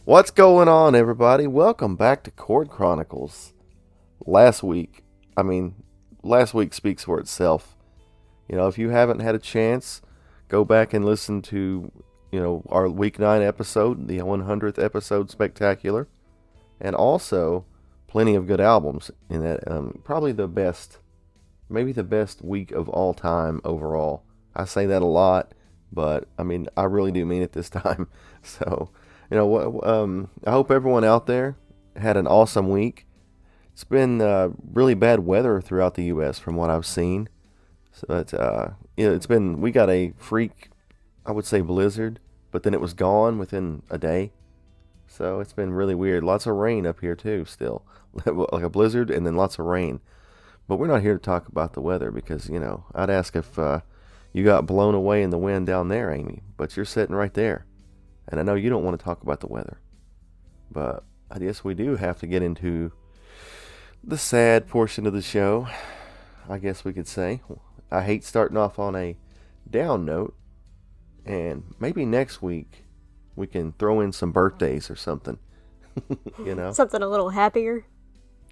What's going on, everybody? Welcome back to Chord Chronicles. Last week, I mean, last week speaks for itself. If you haven't had a chance, go back and listen to, our week 9 episode, the 100th episode spectacular, and also plenty of good albums in that. Probably the best, maybe the best week of all time overall. I say that a lot, but I mean, I really do mean it this time. So, I hope everyone out there had an awesome week. It's been really bad weather throughout the U.S. from what I've seen. So we got a freak, I would say blizzard, but then it was gone within a day. So it's been really weird. Lots of rain up here too still. Like a blizzard and then lots of rain. But we're not here to talk about the weather because, I'd ask if you got blown away in the wind down there, Amy. But you're sitting right there. And I know you don't want to talk about the weather. But I guess we do have to get into the sad portion of the show, I guess we could say. I hate starting off on a down note. And maybe next week we can throw in some birthdays or something. Something a little happier.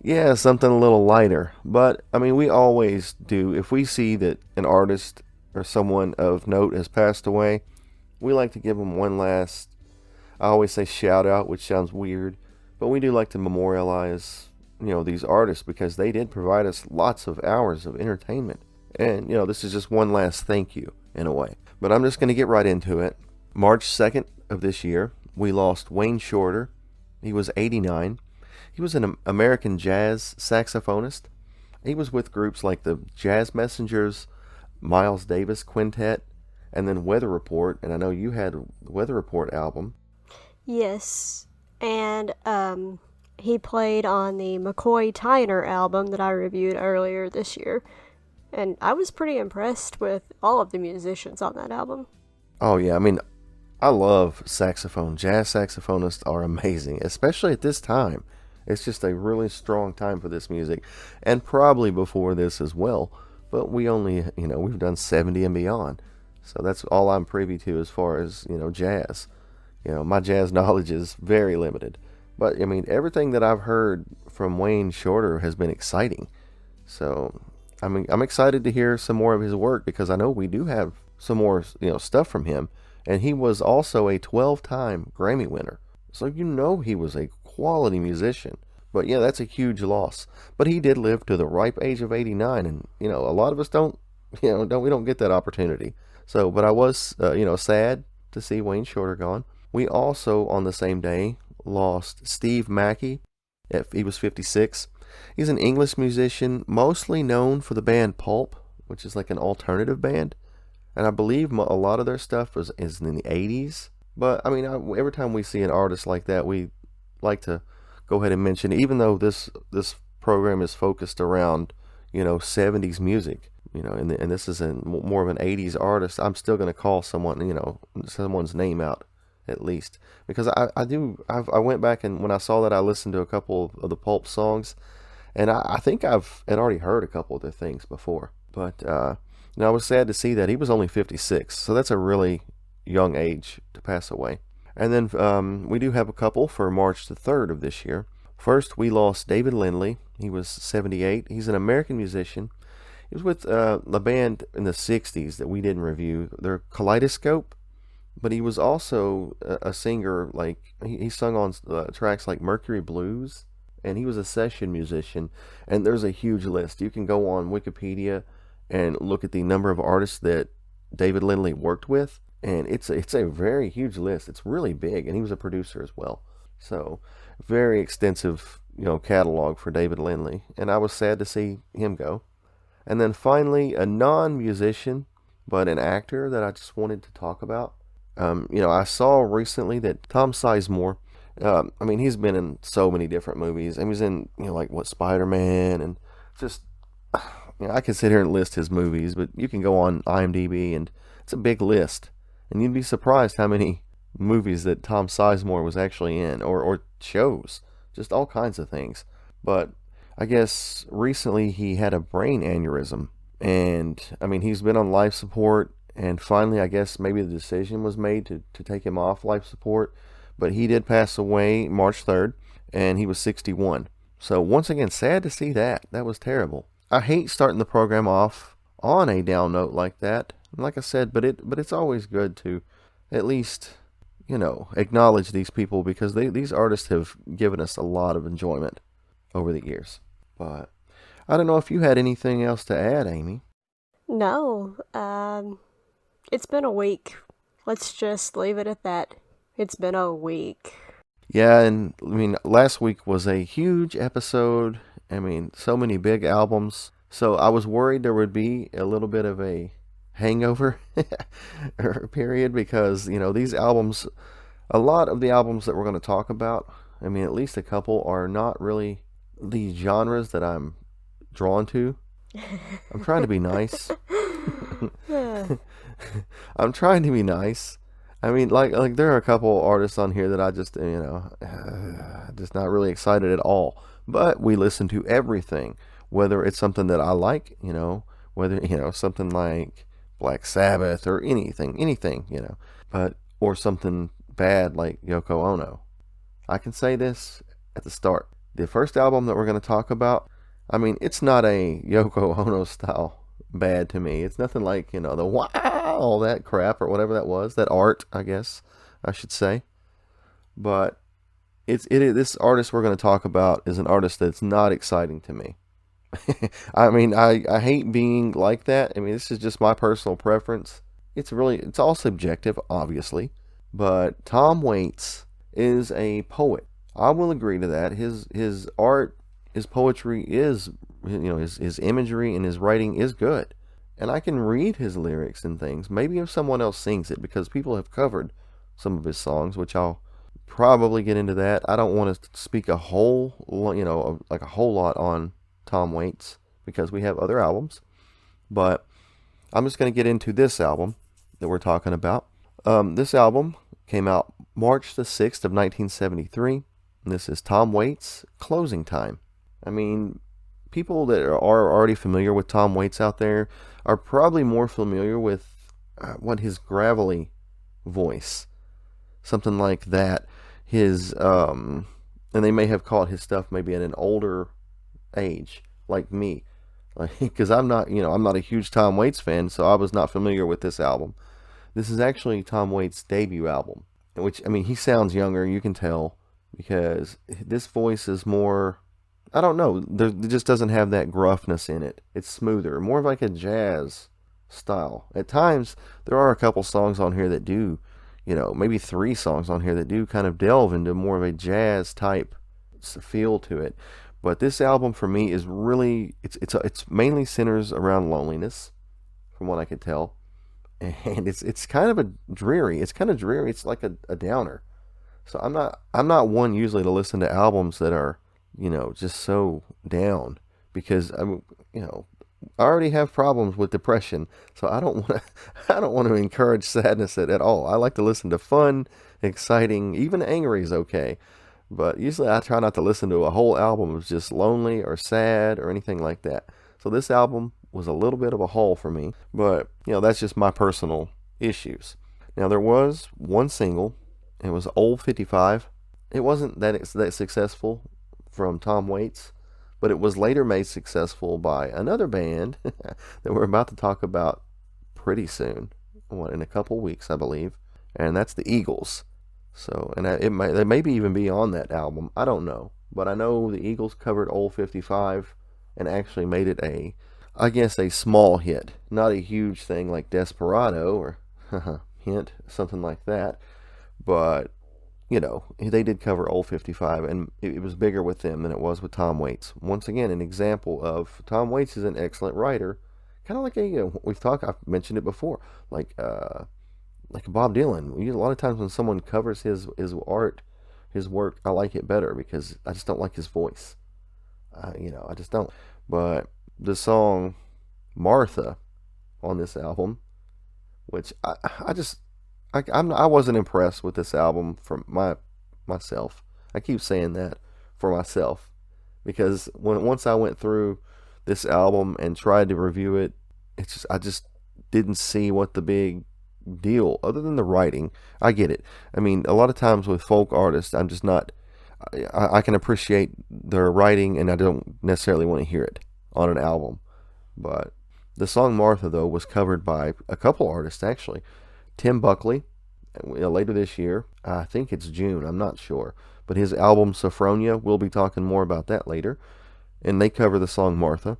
Yeah, something a little lighter. But, I mean, we always do. If we see that an artist or someone of note has passed away, we like to give them one last, I always say shout out, which sounds weird, but we do like to memorialize, these artists because they did provide us lots of hours of entertainment. And, this is just one last thank you in a way. But I'm just going to get right into it. March 2nd of this year, we lost Wayne Shorter. He was 89. He was an American jazz saxophonist. He was with groups like the Jazz Messengers, Miles Davis Quintet, and then Weather Report. And I know you had the Weather Report album. Yes, and he played on the McCoy Tyner album that I reviewed earlier this year. And I was pretty impressed with all of the musicians on that album. Oh, yeah. I mean, I love saxophone. Jazz saxophonists are amazing, especially at this time. It's just a really strong time for this music, and probably before this as well. But we only, we've done 70 and beyond. So that's all I'm privy to as far as, jazz. My jazz knowledge is very limited. But, I mean, everything that I've heard from Wayne Shorter has been exciting. So, I mean, I'm excited to hear some more of his work because I know we do have some more, stuff from him. And he was also a 12-time Grammy winner. So he was a quality musician. But yeah, that's a huge loss. But he did live to the ripe age of 89, and a lot of us don't get that opportunity. So, but I was sad to see Wayne Shorter gone. We also on the same day lost Steve Mackey. He was 56. He's an English musician, mostly known for the band Pulp, which is like an alternative band. And I believe a lot of their stuff is in the 80s. But, I mean, every time we see an artist like that, we like to go ahead and mention, even though this program is focused around, 70s music, and this is more of an 80s artist, I'm still going to call someone's name out, at least. Because I went back and when I saw that, I listened to a couple of the Pulp songs, and I think had already heard a couple of their things before. But, I was sad to see that he was only 56, so that's a really young age to pass away. And then we do have a couple for March the 3rd of this year. First, we lost David Lindley. He was 78. He's an American musician. He was with a band in the 60s that we didn't review. They're Kaleidoscope, but he was also a singer. Like he sung on tracks like Mercury Blues, and he was a session musician. And there's a huge list. You can go on Wikipedia and look at the number of artists that David Lindley worked with, and it's a very huge list. It's really big, and he was a producer as well. So, very extensive, catalog for David Lindley, and I was sad to see him go. And then finally, a non-musician, but an actor that I just wanted to talk about. I saw recently that Tom Sizemore, he's been in so many different movies. And he's in, Spider-Man, and just... I can sit here and list his movies, but you can go on IMDb, and it's a big list. And you'd be surprised how many movies that Tom Sizemore was actually in, or shows. Just all kinds of things. But I guess recently he had a brain aneurysm. And, he's been on life support, and finally I guess maybe the decision was made to take him off life support. but he did pass away March 3rd, and he was 61. So once again, sad to see that. That was terrible. I hate starting the program off on a down note like that. Like I said, but it's always good to at least, acknowledge these people, because these artists have given us a lot of enjoyment over the years. But I don't know if you had anything else to add, Amy. No, it's been a week. Let's just leave it at that. It's been a week. Yeah, and I mean, last week was a huge episode. I mean, so many big albums. So I was worried there would be a little bit of a hangover period, because, these albums, a lot of the albums that we're going to talk about, I mean, at least a couple, are not really the genres that I'm drawn to. I'm trying to be nice. I'm trying to be nice. I mean, like there are a couple artists on here that I just, just not really excited at all. But we listen to everything, whether it's something that I like, whether, something like Black Sabbath or anything, but, or something bad like Yoko Ono. I can say this at the start. The first album that we're going to talk about, I mean, it's not a Yoko Ono style bad to me. It's nothing like, the wow, all that crap or whatever that was, that art, I guess I should say. But this artist we're going to talk about is an artist that's not exciting to me. I mean, I hate being like that. I mean, this is just my personal preference. It's all subjective, obviously. But Tom Waits is a poet. I will agree to that. His art, his poetry is, his imagery and his writing is good. And I can read his lyrics and things. Maybe if someone else sings it, because people have covered some of his songs, which I'll probably get into that. I don't want to speak a whole lot on Tom Waits, because we have other albums. But I'm just going to get into this album that we're talking about. This album came out March the 6th of 1973. And this is Tom Waits' Closing Time. I mean, people that are already familiar with Tom Waits out there are probably more familiar with his gravelly voice, something like that. And they may have caught his stuff maybe at an older age, like me, because I'm not a huge Tom Waits fan, so I was not familiar with this album. This is actually Tom Waits' debut album, which, I mean, he sounds younger, you can tell, because this voice is more, I don't know, it just doesn't have that gruffness in it. It's smoother, more of like a jazz style. At times, there are a couple songs on here that do, maybe 3 songs on here that do kind of delve into more of a jazz type feel to it. But this album for me is really, it's mainly centers around loneliness, from what I could tell. And it's kind of dreary. It's kind of dreary. It's like a downer. So I'm not one usually to listen to albums that are, just so down, because I already have problems with depression, so I don't want to encourage sadness at all. I like to listen to fun, exciting, even angry is okay. But usually I try not to listen to a whole album of just lonely or sad or anything like that. So this album was a little bit of a haul for me, but that's just my personal issues. Now there was one single. It was Old 55. It wasn't that successful from Tom Waits, but it was later made successful by another band that we're about to talk about pretty soon, in a couple weeks, I believe, and that's the Eagles. So, and they maybe even be on that album. I don't know, but I know the Eagles covered Old 55 and actually made it a small hit, not a huge thing like Desperado or hint, something like that. But, they did cover Old 55, and it was bigger with them than it was with Tom Waits. Once again, an example of Tom Waits is an excellent writer, kind of like I've mentioned it before, like Bob Dylan. A lot of times when someone covers his art, his work, I like it better because I just don't like his voice. I just don't. But the song Martha on this album, which I wasn't impressed with this album for myself. I keep saying that for myself, because once I went through this album and tried to review it, I just didn't see what the big deal other than the writing. I get it. I mean, a lot of times with folk artists, I'm just not. I can appreciate their writing, and I don't necessarily want to hear it on an album. But the song Martha, though, was covered by a couple artists actually. Tim Buckley, later this year. I think it's June. I'm not sure. But his album Sophronia, we'll be talking more about that later. And they cover the song Martha.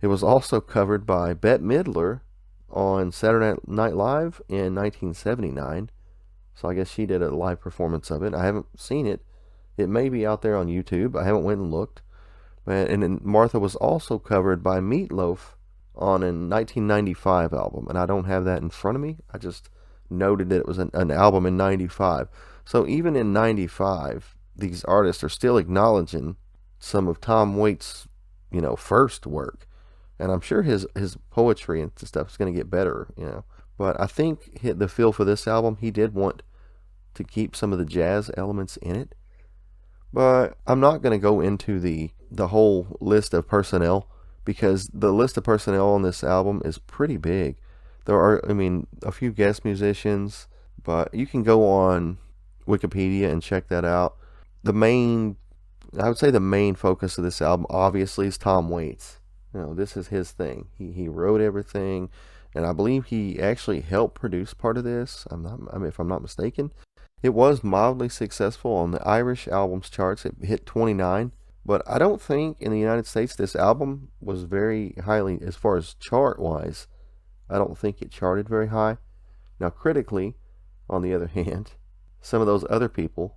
It was also covered by Bette Midler on Saturday Night Live in 1979. So I guess she did a live performance of it. I haven't seen it. It may be out there on YouTube. I haven't went and looked. And then Martha was also covered by Meatloaf on a 1995 album. And I don't have that in front of me. I just noted that it was an album in 95. So even in 95, these artists are still acknowledging some of Tom Waits' first work. And I'm sure his poetry and stuff is going to get better. But I think the feel for this album, he did want to keep some of the jazz elements in it. But I'm not going to go into the whole list of personnel, because the list of personnel on this album is pretty big. There are, a few guest musicians, but you can go on Wikipedia and check that out. I would say the main focus of this album, obviously, is Tom Waits. This is his thing. He wrote everything, and I believe he actually helped produce part of this. If I'm not mistaken. It was mildly successful on the Irish albums charts. It hit 29, but I don't think in the United States this album was very highly, as far as chart-wise, I don't think it charted very high. Now, critically, on the other hand, some of those other people,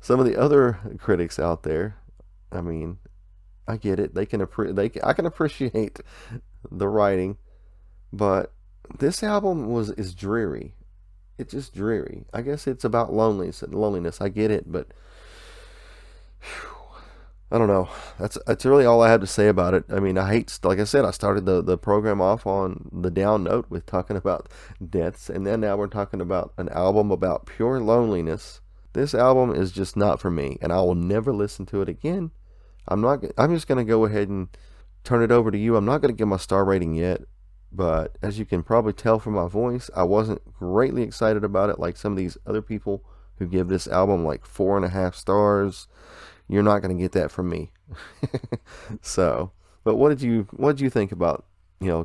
some of the other critics out there, I get it. I can appreciate the writing, but this album is dreary. It's just dreary. I guess it's about loneliness. I get it, but I don't know. That's really all I have to say about it. Like I said, I started the program off on the down note with talking about deaths, and then now we're talking about an album about pure loneliness. This album is just not for me, and I will never listen to it again. I'm just going to go ahead and turn it over to you. I'm not going to give my star rating yet, but as you can probably tell from my voice, I wasn't greatly excited about it like some of these other people who give this album like 4.5 stars. You're not going to get that from me. So, but what did you think about,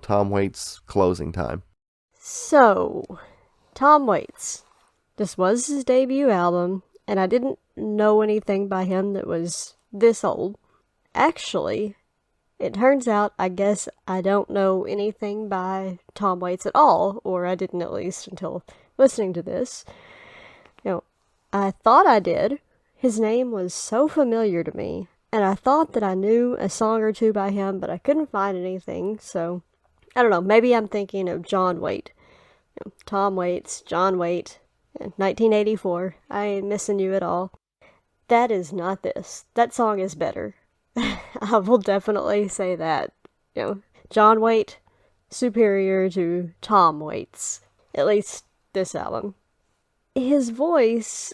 Tom Waits' Closing Time? So, Tom Waits. This was his debut album, and I didn't know anything by him that was this old. Actually, it turns out, I guess I don't know anything by Tom Waits at all, or I didn't at least until listening to this. I thought I did. His name was so familiar to me, and I thought that I knew a song or two by him, but I couldn't find anything, so I don't know, maybe I'm thinking of John Waite. Tom Waits, John Waite, 1984, I ain't missing you at all. That is not this. That song is better. I will definitely say that. John Waite, superior to Tom Waits. At least this album. His voice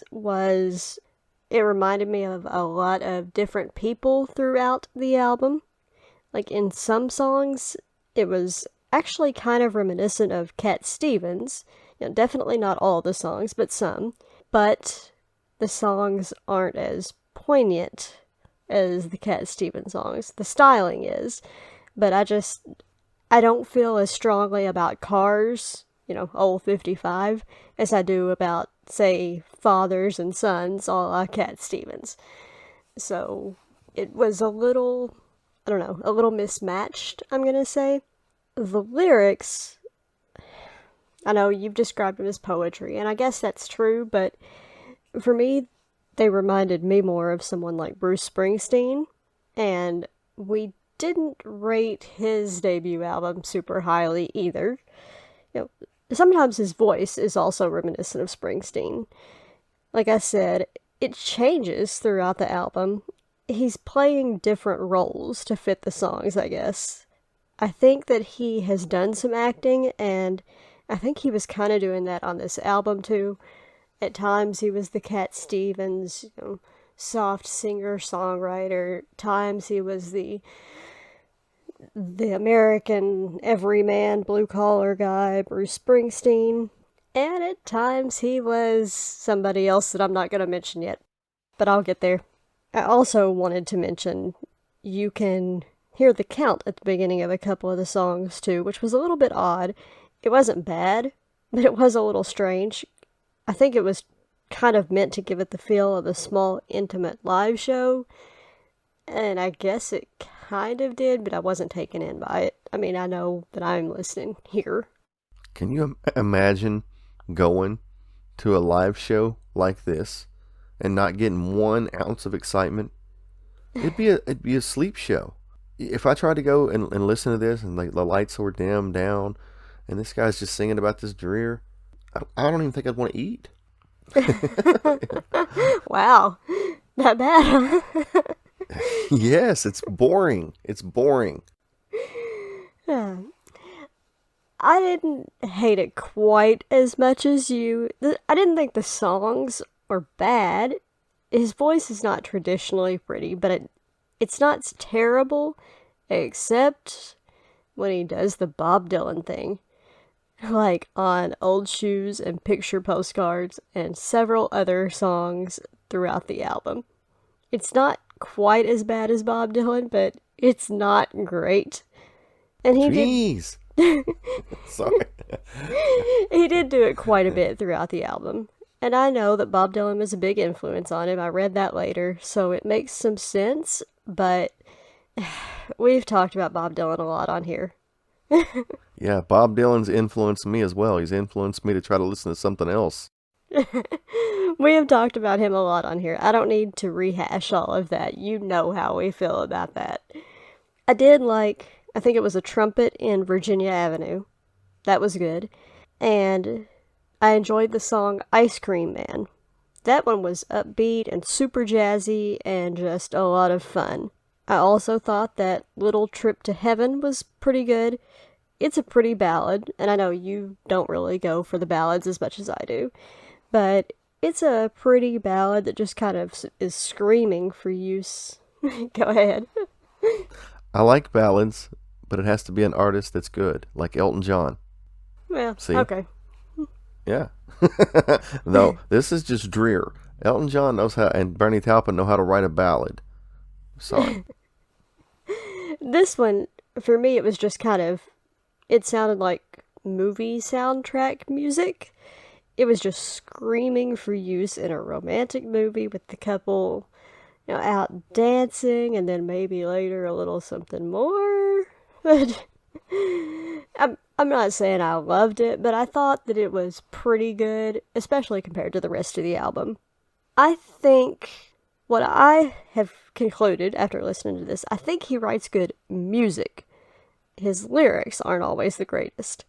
it reminded me of a lot of different people throughout the album. Like in some songs, it was actually kind of reminiscent of Cat Stevens. Definitely not all the songs, but some. But the songs aren't as poignant as the Cat Stevens songs. The styling is, but I don't feel as strongly about Cars, old 55, as I do about, say, Fathers and Sons, a la Cat Stevens. So, it was a little mismatched, I'm gonna say. The lyrics, I know you've described them as poetry, and I guess that's true, but for me, they reminded me more of someone like Bruce Springsteen, and we didn't rate his debut album super highly either. Sometimes his voice is also reminiscent of Springsteen. Like I said, it changes throughout the album. He's playing different roles to fit the songs, I guess. I think that he has done some acting, and I think he was kind of doing that on this album too. At times he was the Cat Stevens, soft singer-songwriter. Times he was the the American everyman, blue-collar guy, Bruce Springsteen. And at times he was somebody else that I'm not going to mention yet, but I'll get there. I also wanted to mention you can hear the count at the beginning of a couple of the songs too, which was a little bit odd. It wasn't bad, but it was a little strange. I think it was kind of meant to give it the feel of a small, intimate live show, and I guess it kind of did, but I wasn't taken in by it. I mean, I know that I'm listening here. Can you imagine going to a live show like this and not getting 1 ounce of excitement? It'd be a sleep show. If I tried to go and listen to this and like the lights were dimmed down and this guy's just singing about this drear, I don't even think I'd want to eat. Wow, that bad, huh? Yes, it's boring. It's boring. I didn't hate it quite as much as you. I didn't think the songs were bad. His voice is not traditionally pretty, but it's not terrible, except when he does the Bob Dylan thing. Like on Old Shoes and Picture Postcards and several other songs throughout the album. It's not quite as bad as Bob Dylan, but it's not great. And Jeez. Sorry. He did do it quite a bit throughout the album. And I know that Bob Dylan was a big influence on him. I read that later, so it makes some sense, but we've talked about Bob Dylan a lot on here. Yeah, Bob Dylan's influenced me as well. He's influenced me to try to listen to something else. We have talked about him a lot on here. I don't need to rehash all of that. You know how we feel about that. I think it was a trumpet in Virginia Avenue. That was good. And I enjoyed the song Ice Cream Man. That one was upbeat and super jazzy and just a lot of fun. I also thought that Little Trip to Heaven was pretty good. It's a pretty ballad, and I know you don't really go for the ballads as much as I do, but it's a pretty ballad that just kind of is screaming for use. Go ahead. I like ballads, but it has to be an artist that's good, like Elton John. Well, see? Okay. Yeah. No, this is just drear. Elton John knows how, and Bernie Taupin know how to write a ballad. Sorry. This one, for me, it was just it sounded like movie soundtrack music. It was just screaming for use in a romantic movie with the couple, out dancing, and then maybe later a little something more. But I'm not saying I loved it, but I thought that it was pretty good, especially compared to the rest of the album. I think what I have concluded after listening to this, I think he writes good music. His lyrics aren't always the greatest,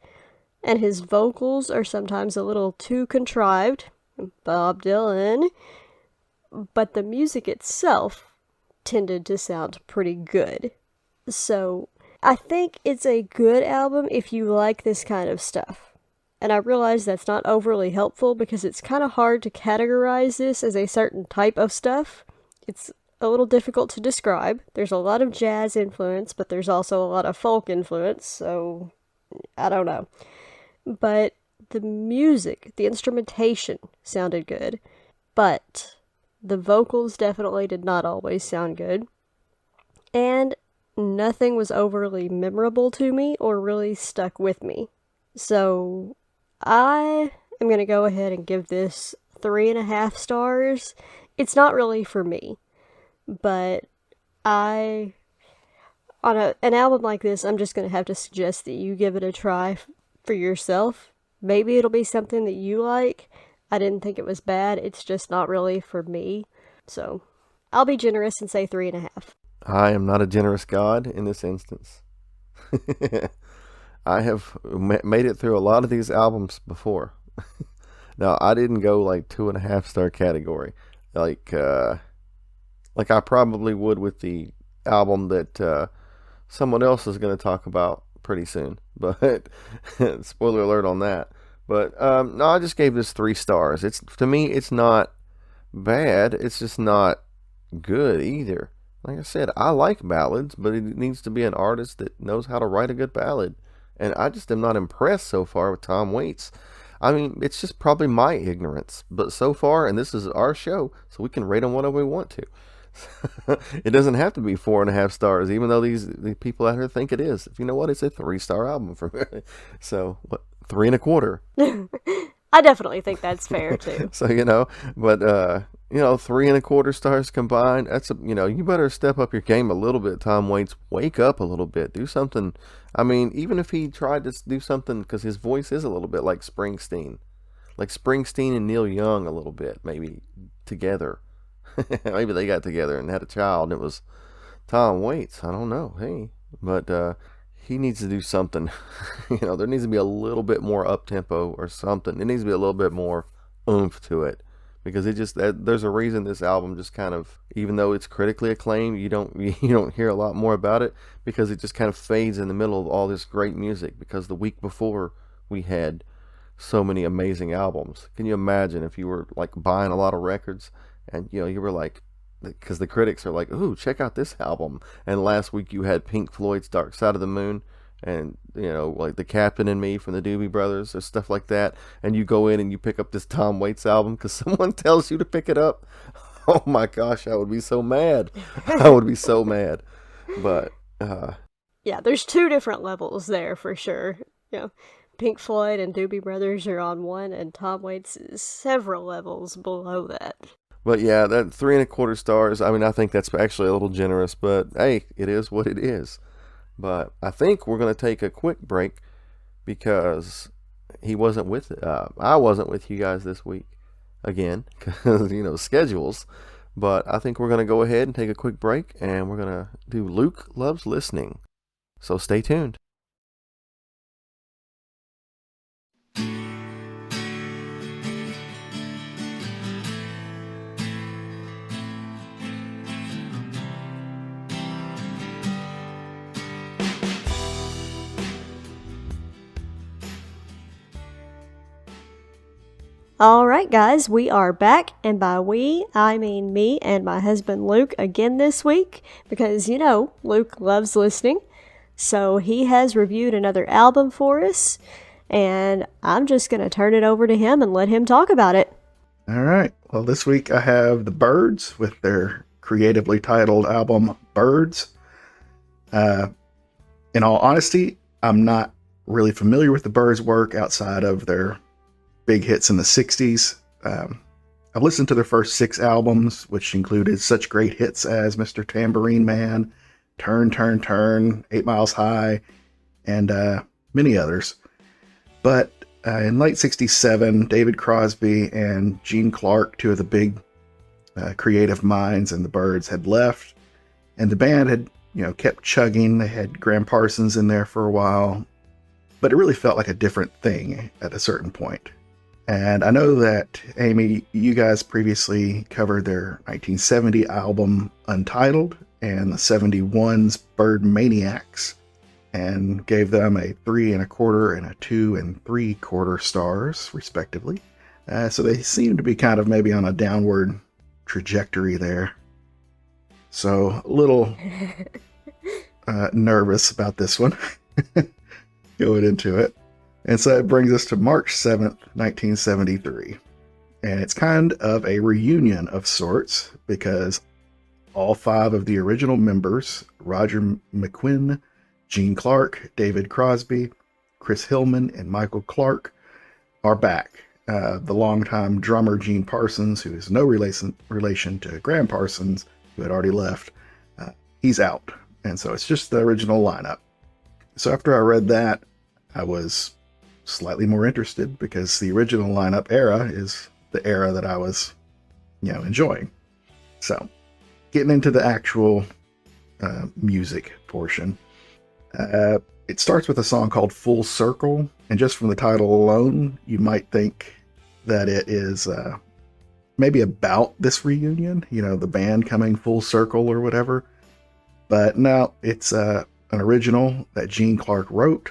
and his vocals are sometimes a little too contrived, Bob Dylan, but the music itself tended to sound pretty good. So I think it's a good album if you like this kind of stuff. And I realize that's not overly helpful because it's kind of hard to categorize this as a certain type of stuff. It's a little difficult to describe. There's a lot of jazz influence, but there's also a lot of folk influence, so I don't know. But the music, the instrumentation sounded good, but the vocals definitely did not always sound good. And nothing was overly memorable to me or really stuck with me. So I am going to go ahead and give this 3.5 stars. It's not really for me, but on an album like this, I'm just going to have to suggest that you give it a try for yourself. Maybe it'll be something that you like. I didn't think it was bad. It's just not really for me. So I'll be generous and say 3.5. I am not a generous God in this instance. I have made it through a lot of these albums before. Now, I didn't go like 2.5 star category. Like I probably would with the album that someone else is going to talk about pretty soon. But spoiler alert on that. But no, I just gave this 3 stars. To me, it's not bad. It's just not good either. Like I said, I like ballads, but it needs to be an artist that knows how to write a good ballad. And I just am not impressed so far with Tom Waits. I mean, it's just probably my ignorance, but so far, and this is our show, so we can rate them whatever we want to. It doesn't have to be 4.5 stars, even though these people out here think it is. If you know what, it's a 3-star album for me. So what, 3.25. I definitely think that's fair too. So but 3.25 stars combined. That's you better step up your game a little bit, Tom Waits. Wake up a little bit. Do something. I mean, even if he tried to do something, because his voice is a little bit like Springsteen and Neil Young a little bit, maybe together. Maybe they got together and had a child, and it was Tom Waits. I don't know. Hey, but he needs to do something. There needs to be a little bit more up tempo or something. It needs to be a little bit more oomph to it, because there's a reason this album just kind of, even though it's critically acclaimed, you don't hear a lot more about it, because it just kind of fades in the middle of all this great music. Because the week before we had so many amazing albums. Can you imagine if you were like buying a lot of records and you were like, because the critics are like, ooh, check out this album, and last week you had Pink Floyd's Dark Side of the Moon, and like The Captain and Me from the Doobie Brothers or stuff like that, and you go in and you pick up this Tom Waits album because someone tells you to pick it up. Oh my gosh, I would be so mad. I would be so mad. But yeah, there's two different levels there for sure. Pink Floyd and Doobie Brothers are on one, and Tom Waits is several levels below that. But yeah, that 3.25 stars, I mean, I think that's actually a little generous, but hey, it is what it is. But I think we're going to take a quick break, because I wasn't with you guys this week again, because, schedules. But I think we're going to go ahead and take a quick break, and we're going to do Luke Loves Listening. So stay tuned. Alright guys, we are back, and by we, I mean me and my husband Luke again this week, because Luke loves listening. So he has reviewed another album for us, and I'm just going to turn it over to him and let him talk about it. Alright, well this week I have the Byrds with their creatively titled album, Byrds. In all honesty, I'm not really familiar with the Byrds' work outside of their big hits in the 60s. I've listened to their first 6 albums, which included such great hits as Mr. Tambourine Man, Turn, Turn, Turn, 8 Miles High, and many others. But in late 67, David Crosby and Gene Clark, two of the big creative minds in the Byrds, had left, and the band had kept chugging. They had Graham Parsons in there for a while, but it really felt like a different thing at a certain point. And I know that, Amy, you guys previously covered their 1970 album Untitled and the 71's Bird Maniacs, and gave them a 3.25 and a 2 3/4 stars, respectively. So they seem to be kind of maybe on a downward trajectory there. So a little nervous about this one going into it. And so it brings us to March 7th, 1973. And it's kind of a reunion of sorts, because all 5 of the original members, Roger McQuinn, Gene Clark, David Crosby, Chris Hillman, and Michael Clark, are back. The longtime drummer Gene Parsons, who is no relation to Graham Parsons, who had already left, he's out. And so it's just the original lineup. So after I read that, I was slightly more interested, because the original lineup era is the era that I was, enjoying. So, getting into the actual music portion, it starts with a song called Full Circle, and just from the title alone, you might think that it is maybe about this reunion, the band coming full circle or whatever. But no, it's an original that Gene Clark wrote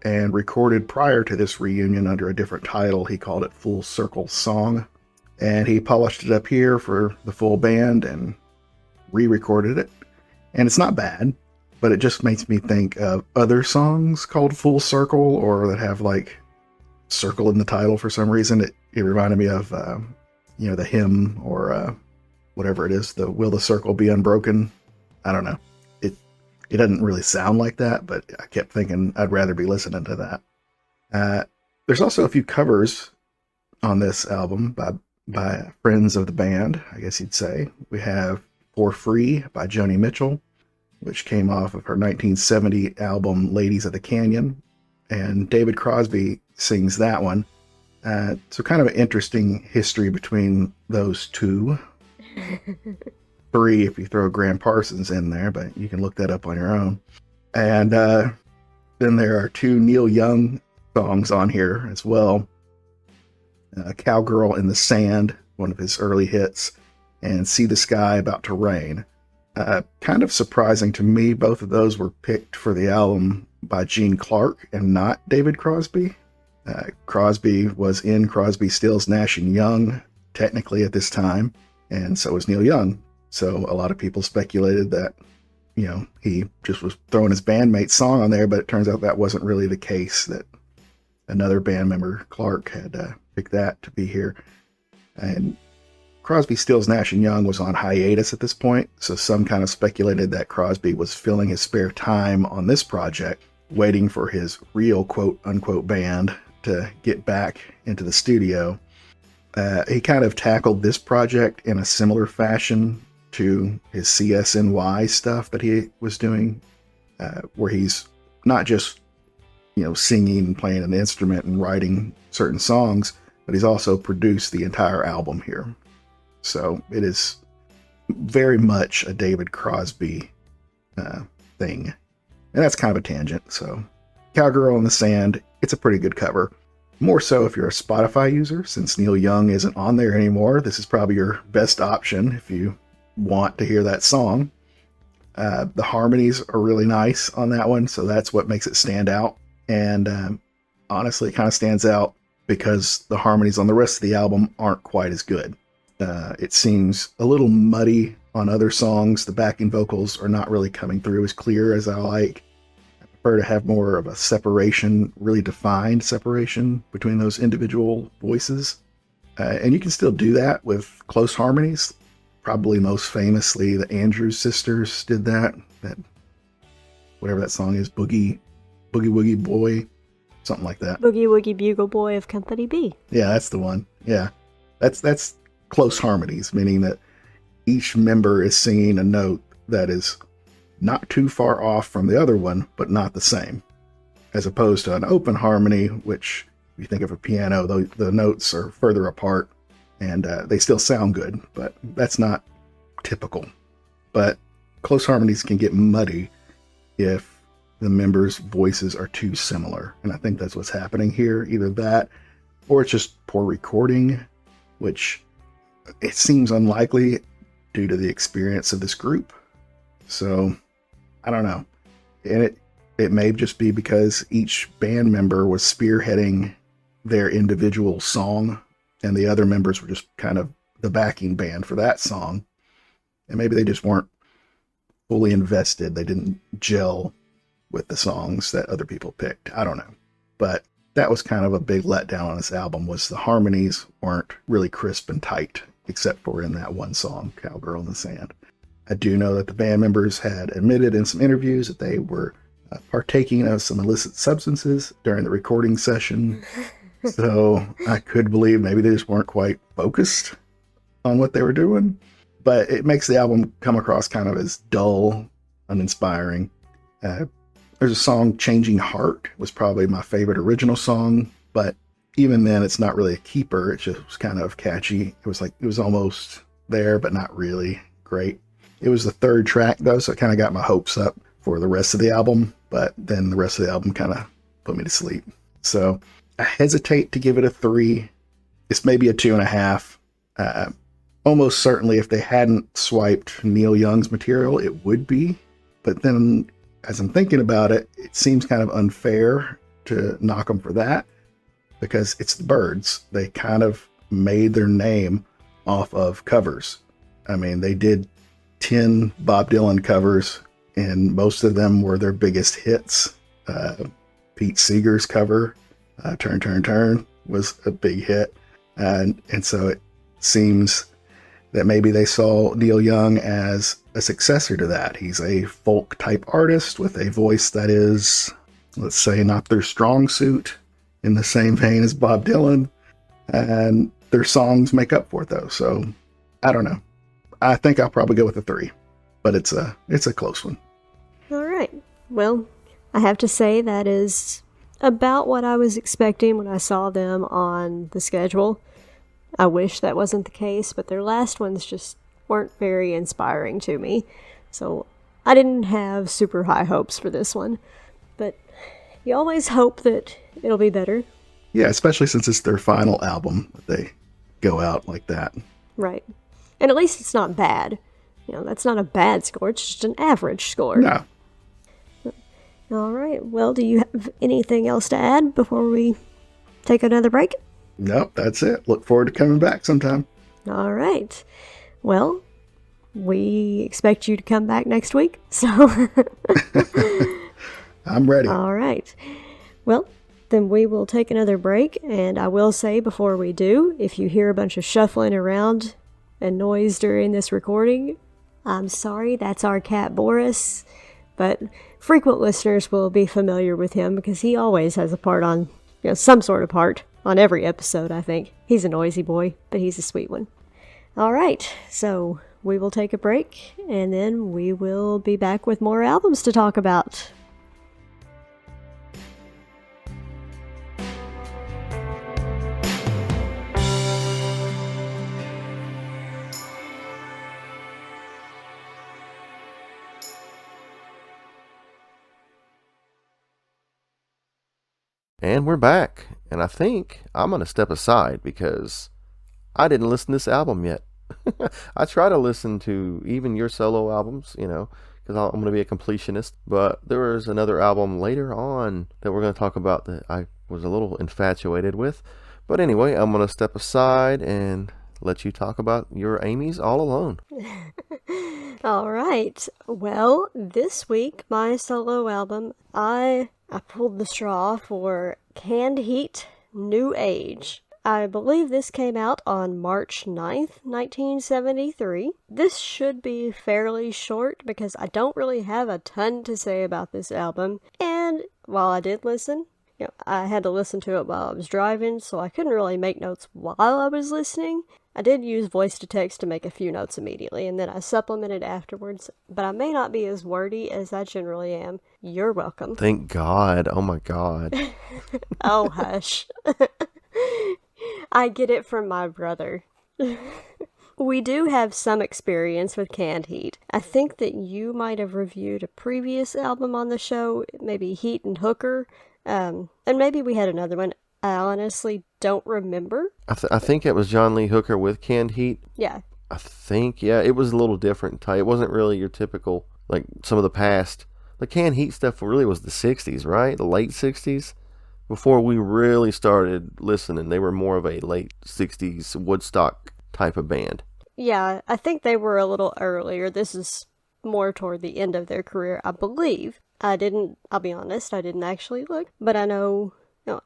and recorded prior to this reunion under a different title. He called it Full Circle Song, and he polished it up here for the full band, and re-recorded it, and it's not bad, but it just makes me think of other songs called Full Circle, or that have like circle in the title for some reason. It reminded me of the hymn, or whatever it is, the Will the Circle Be Unbroken. I don't know. It doesn't really sound like that, but I kept thinking I'd rather be listening to that. There's also a few covers on this album by friends of the band, I guess you'd say. We have For Free by Joni Mitchell, which came off of her 1970 album Ladies of the Canyon, and David Crosby sings that one. So kind of an interesting history between those two. Three if you throw Graham Parsons in there, but you can look that up on your own. And then there are two Neil Young songs on here as well. Cowgirl in the Sand, one of his early hits, and See the Sky About to Rain. Kind of surprising to me, both of those were picked for the album by Gene Clark and not David Crosby. Crosby was in Crosby, Stills, Nash & Young, technically at this time, and so was Neil Young. So a lot of people speculated that, he just was throwing his bandmate's song on there, but it turns out that wasn't really the case, that another band member, Clark, had picked that to be here. And Crosby, Stills, Nash & Young was on hiatus at this point, so some kind of speculated that Crosby was filling his spare time on this project, waiting for his real quote-unquote band to get back into the studio. He kind of tackled this project in a similar fashion to his CSNY stuff that he was doing, where he's not just, singing and playing an instrument and writing certain songs, but he's also produced the entire album here. So it is very much a David Crosby thing. And that's kind of a tangent. So Cowgirl in the Sand, it's a pretty good cover. More so if you're a Spotify user, since Neil Young isn't on there anymore. This is probably your best option if you want to hear that song. The harmonies are really nice on that one, so that's what makes it stand out. And honestly, it kind of stands out because the harmonies on the rest of the album aren't quite as good. It seems a little muddy on other songs. The backing vocals are not really coming through as clear as I like. I prefer to have more of a separation, really defined separation between those individual voices. And you can still do that with close harmonies. Probably most famously, the Andrews Sisters did that. That whatever that song is, Boogie Woogie Boy, something like that. Boogie Woogie Bugle Boy of Company B. Yeah, that's the one. Yeah, that's close harmonies, meaning that each member is singing a note that is not too far off from the other one, but not the same. As opposed to an open harmony, which if you think of a piano, the notes are further apart and they still sound good, but that's not typical. But close harmonies can get muddy if the members' voices are too similar. And I think that's what's happening here. Either that, or it's just poor recording, which it seems unlikely due to the experience of this group. So, I don't know. And it may just be because each band member was spearheading their individual song, and the other members were just kind of the backing band for that song. And maybe they just weren't fully invested. They didn't gel with the songs that other people picked. I don't know. But that was kind of a big letdown on this album, was the harmonies weren't really crisp and tight, except for in that one song, Cowgirl in the Sand. I do know that the band members had admitted in some interviews that they were partaking of some illicit substances during the recording session. So I could believe maybe they just weren't quite focused on what they were doing. But it makes the album come across kind of as dull, uninspiring. There's a song, Changing Heart, was probably my favorite original song, but even then it's not really a keeper. It just was kind of catchy. It was almost there, but not really great. It was the third track though, so it kind of got my hopes up for the rest of the album, but then the rest of the album kind of put me to sleep. So I hesitate to give it a 3. It's maybe a 2.5. Almost certainly if they hadn't swiped Neil Young's material, it would be. But then as I'm thinking about it, it seems kind of unfair to knock them for that, because it's the Byrds. They kind of made their name off of covers. I mean, they did 10 Bob Dylan covers, and most of them were their biggest hits. Pete Seeger's cover, Turn, Turn, Turn, was a big hit. And so it seems that maybe they saw Neil Young as a successor to that. He's a folk type artist with a voice that is, let's say, not their strong suit, in the same vein as Bob Dylan. And their songs make up for it, though. So I don't know. I think I'll probably go with a 3, but it's a close one. All right. Well, I have to say that is about what I was expecting when I saw them on the schedule. I wish that wasn't the case, but their last ones just weren't very inspiring to me. So I didn't have super high hopes for this one. But you always hope that it'll be better. Yeah, especially since it's their final album. They go out like that. Right. And at least it's not bad. You know, that's not a bad score. It's just an average score. No. All right. Well, do you have anything else to add before we take another break? Nope, that's it. Look forward to coming back sometime. All right. Well, we expect you to come back next week. So I'm ready. All right. Well, then we will take another break. And I will say before we do, if you hear a bunch of shuffling around and noise during this recording, I'm sorry, that's our cat Boris. But frequent listeners will be familiar with him because he always has a part on, some sort of part on every episode, I think. He's a noisy boy, but he's a sweet one. All right, so we will take a break, and then we will be back with more albums to talk about. And we're back, and I think I'm going to step aside because I didn't listen to this album yet. I try to listen to even your solo albums, because I'm going to be a completionist, but there was another album later on that we're going to talk about that I was a little infatuated with. But anyway, I'm going to step aside and let you talk about your Amy's All Alone. All right. Well, this week, my solo album, I pulled the straw for Canned Heat, New Age. I believe this came out on March 9th, 1973. This should be fairly short because I don't really have a ton to say about this album. And while I did listen, I had to listen to it while I was driving, so I couldn't really make notes while I was listening. I did use voice to text to make a few notes immediately, and then I supplemented afterwards, but I may not be as wordy as I generally am. You're welcome. Thank God. Oh my God. Oh, hush. I get it from my brother. We do have some experience with Canned Heat. I think that you might have reviewed a previous album on the show, maybe Heat and Hooker, and maybe we had another one. I honestly don't remember. I think it was John Lee Hooker with Canned Heat. Yeah. I think, yeah, it was a little different. It wasn't really your typical, like some of the past. The Canned Heat stuff really was the 60s, right? The late 60s. Before we really started listening, they were more of a late 60s Woodstock type of band. Yeah, I think they were a little earlier. This is more toward the end of their career, I believe. I'll be honest, I didn't actually look, but I know,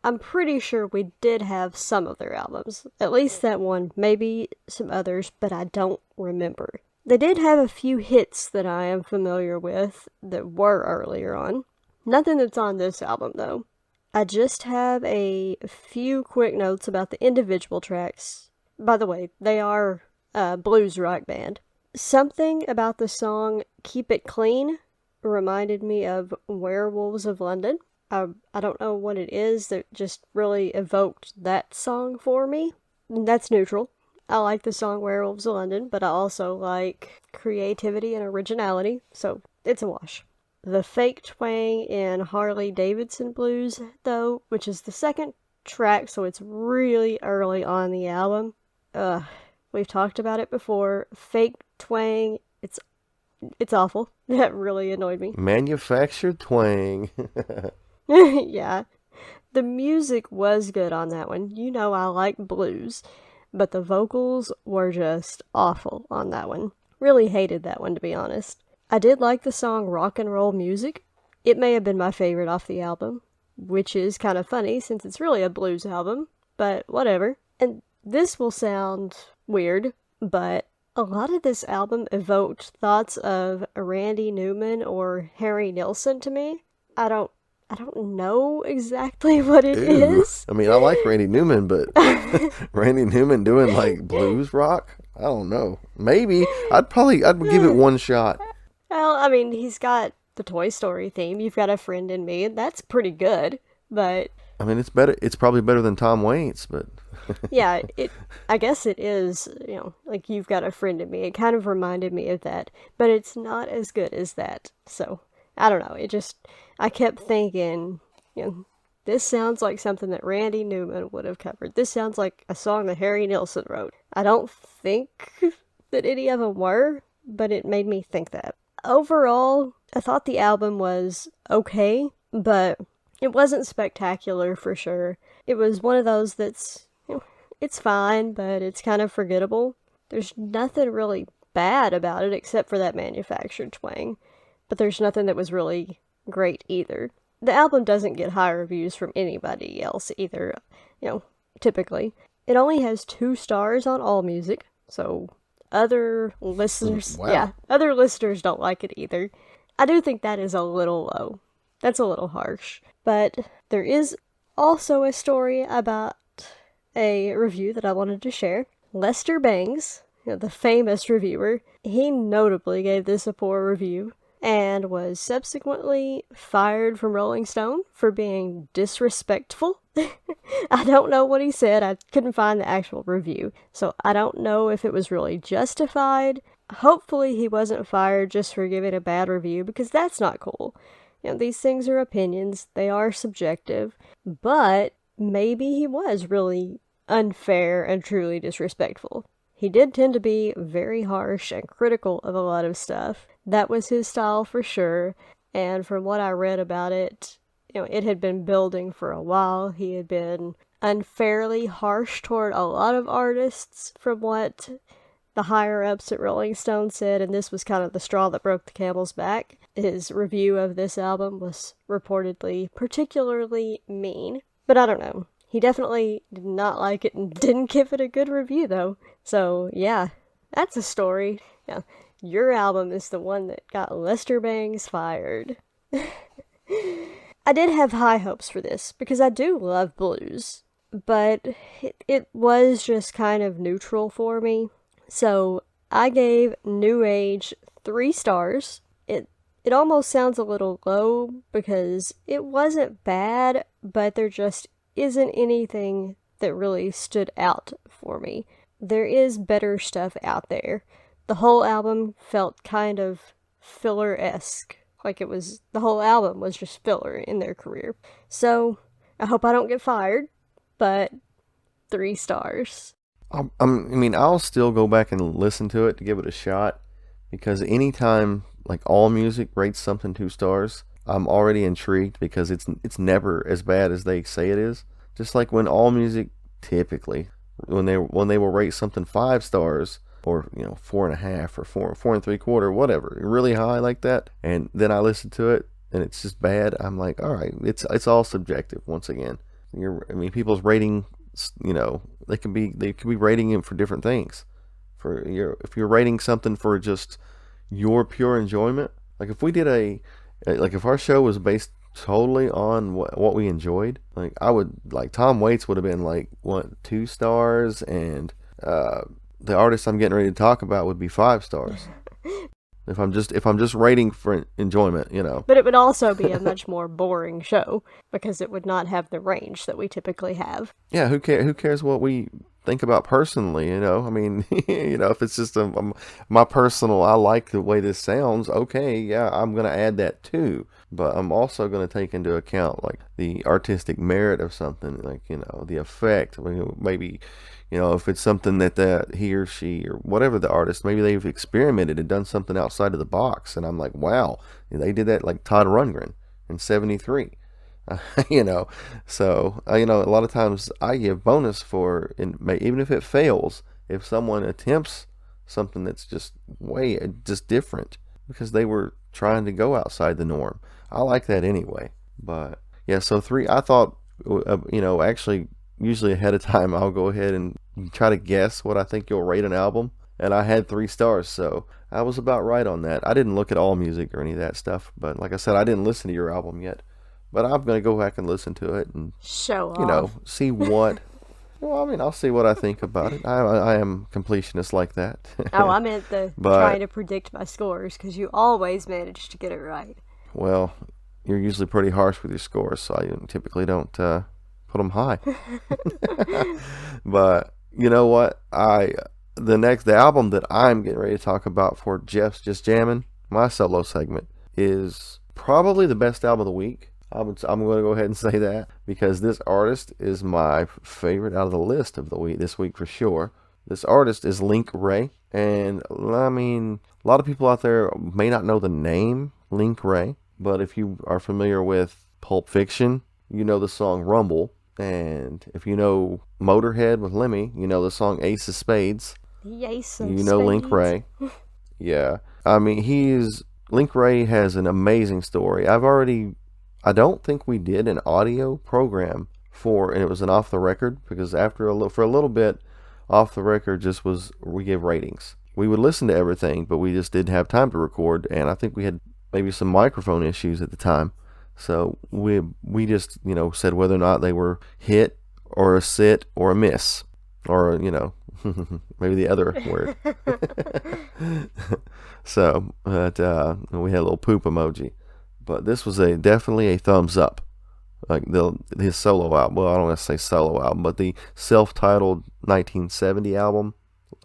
I'm pretty sure we did have some of their albums. At least that one, maybe some others, but I don't remember. They did have a few hits that I am familiar with that were earlier on. Nothing that's on this album, though. I just have a few quick notes about the individual tracks. By the way, they are a blues rock band. Something about the song Keep It Clean reminded me of Werewolves of London. I don't know what it is that just really evoked that song for me. That's neutral. I like the song Werewolves of London, but I also like creativity and originality, so it's a wash. The fake twang in Harley Davidson Blues, though, which is the second track, so it's really early on the album. We've talked about it before. Fake twang, it's awful. That really annoyed me. Manufactured twang. Yeah. The music was good on that one. I like blues, but the vocals were just awful on that one. Really hated that one, to be honest. I did like the song Rock and Roll Music. It may have been my favorite off the album, which is kind of funny since it's really a blues album, but whatever. And this will sound weird, but a lot of this album evoked thoughts of Randy Newman or Harry Nilsson to me. I don't know exactly what it is. I mean, I like Randy Newman, but Randy Newman doing like blues rock? I don't know. Maybe. I'd give it one shot. Well, I mean, he's got the Toy Story theme. You've Got a Friend in Me, and that's pretty good. But I mean, it's better. It's probably better than Tom Waits, but yeah, I guess it is. Like You've Got a Friend in Me. It kind of reminded me of that, but it's not as good as that. So I don't know. I kept thinking, this sounds like something that Randy Newman would have covered. This sounds like a song that Harry Nilsson wrote. I don't think that any of them were, but it made me think that. Overall, I thought the album was okay, but it wasn't spectacular for sure. It was one of those that's, it's fine, but it's kind of forgettable. There's nothing really bad about it except for that manufactured twang, but there's nothing that was really great either. The album doesn't get high reviews from anybody else either, typically. It only has 2 stars on AllMusic, so other listeners, Wow. other listeners don't like it either. I do think that is a little low. That's a little harsh. But there is also a story about a review that I wanted to share. Lester Bangs, the famous reviewer, he notably gave this a poor review and was subsequently fired from Rolling Stone for being disrespectful. I don't know what he said. I couldn't find the actual review, so I don't know if it was really justified. Hopefully he wasn't fired just for giving a bad review, because that's not cool. These things are opinions. They are subjective. But maybe he was really unfair and truly disrespectful. He did tend to be very harsh and critical of a lot of stuff. That was his style for sure. And from what I read about it, it had been building for a while. He had been unfairly harsh toward a lot of artists from what the higher-ups at Rolling Stone said, and this was kind of the straw that broke the camel's back. His review of this album was reportedly particularly mean, but I don't know. He definitely did not like it and didn't give it a good review, though. So, yeah, that's a story. Yeah, your album is the one that got Lester Bangs fired. I did have high hopes for this, because I do love blues, but it was just kind of neutral for me. So I gave New Age 3 stars. It almost sounds a little low because it wasn't bad, but there just isn't anything that really stood out for me. There is better stuff out there. The whole album felt kind of filler-esque. Like the whole album was just filler in their career. So I hope I don't get fired, but 3 stars. I'll still go back and listen to it to give it a shot, because anytime like AllMusic rates something 2 stars, I'm already intrigued, because it's never as bad as they say it is. Just like when AllMusic typically, when they will rate something 5 stars, or 4.5 or 4 and 3/4, whatever, really high like that, and then I listen to it and it's just bad, I'm like, all right, it's all subjective once again. People's rating, they could be rating it for different things. If you're rating something for just your pure enjoyment, like if we did if our show was based totally on what we enjoyed, like Tom Waits would have been like 2 stars, and the artist I'm getting ready to talk about would be 5 stars. If I'm just rating for enjoyment, But it would also be a much more boring show, because it would not have the range that we typically have. Yeah, who cares what we think about personally, if it's just my personal, I like the way this sounds, okay, yeah, I'm going to add that too. But I'm also going to take into account like the artistic merit of something, like, the effect, maybe, if it's something that he or she or whatever the artist, maybe they've experimented and done something outside of the box, and I'm like, wow, they did that, like Todd Rundgren in '73. So a lot of times I give bonus for, even if it fails, if someone attempts something that's just just different, because they were trying to go outside the norm. I like that anyway. But yeah, so 3, I thought, actually, usually ahead of time, I'll go ahead and try to guess what I think you'll rate an album. And I had 3 stars, so I was about right on that. I didn't look at all music or any of that stuff, but like I said, I didn't listen to your album yet. But I'm going to go back and listen to it and, Show off. see what. Well, I mean, I'll see what I think about it. I am completionist like that. Oh, I meant But- trying to predict my scores, because you always manage to get it right. Well, you're usually pretty harsh with your scores, so I typically don't put them high. But you know what? The album that I'm getting ready to talk about for Jeff's Just Jamming, my solo segment, is probably the best album of the week. I'm going to go ahead and say that, because this artist is my favorite out of the list of the week this week for sure. This artist is Wray, and I mean, a lot of people out there may not know the name Wray, but if you are familiar with Pulp Fiction, you know the song Rumble, and if you know Motorhead with Lemmy, you know the song Ace of Spades. The Ace of You know Spades. Wray. Yeah. I mean, Wray has an amazing story. I don't think we did an audio program and it was an off the record, because for a little bit, off the record we give ratings. We would listen to everything, but we just didn't have time to record, and I think we had maybe some microphone issues at the time. So we just, said whether or not they were hit or a sit or a miss, or, maybe the other word. So, but we had a little poop emoji. But this was definitely a thumbs up. Like his solo album. Well, I don't want to say solo album, but the self-titled 1970 album,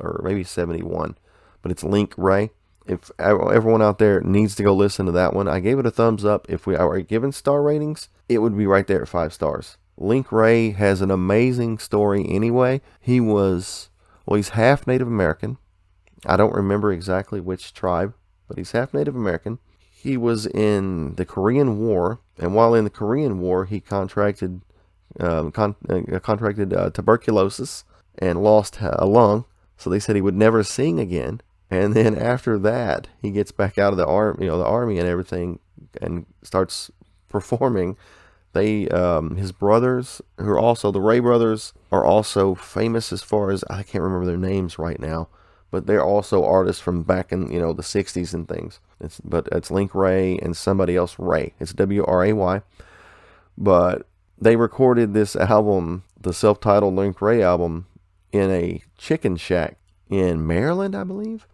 or maybe 71. But it's Wray. If everyone out there needs to go listen to that one, I gave it a thumbs up. If we are given star ratings, it would be right there at 5 stars. Wray has an amazing story anyway. He's half Native American. I don't remember exactly which tribe, but he's half Native American. He was in the Korean War, and while in the Korean War, he contracted tuberculosis and lost a lung. So they said he would never sing again. And then after that, he gets back out of the army and everything, and starts performing. His brothers, who are also the Wray brothers, are also famous as far as, I can't remember their names right now, but they're also artists from back in, the 60s and things. It's Wray and somebody else, Ray. It's Wray. But they recorded this album, the self-titled Wray album, in a chicken shack in Maryland, I believe.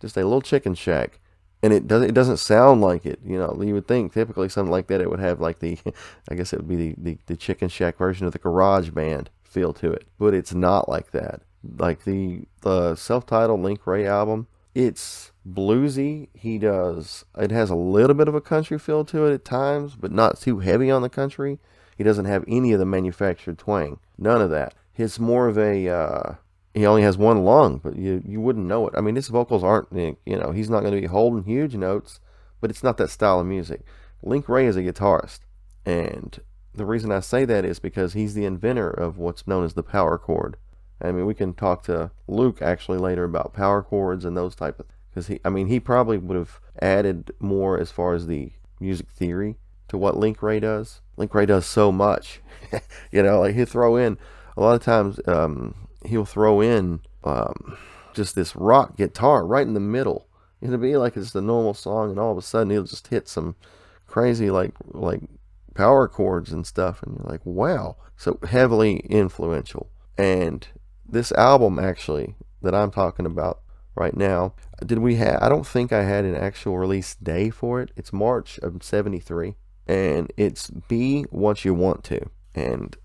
Just a little chicken shack. And it doesn't sound like it. You would think typically something like that, it would have like I guess it would be the chicken shack version of the Garage Band feel to it. But it's not like that. Like the self-titled Wray album, it's bluesy. It has a little bit of a country feel to it at times, but not too heavy on the country. He doesn't have any of the manufactured twang. None of that. It's more of he only has one lung, but you wouldn't know it. I mean, his vocals aren't, he's not going to be holding huge notes, but it's not that style of music. Wray is a guitarist, and the reason I say that is because he's the inventor of what's known as the power chord. I mean, we can talk to Luke actually later about power chords and those type of, because he probably would have added more as far as the music theory to what Wray does. Wray does so much, like he'll throw in, a lot of times, he'll throw in just this rock guitar right in the middle. It'll be like it's a normal song, and all of a sudden he'll just hit some crazy like power chords and stuff, and you're like, wow. So heavily influential. And this album actually that I'm talking about right now, I don't think I had an actual release day for it. It's March of 73, and it's Be What You Want To. And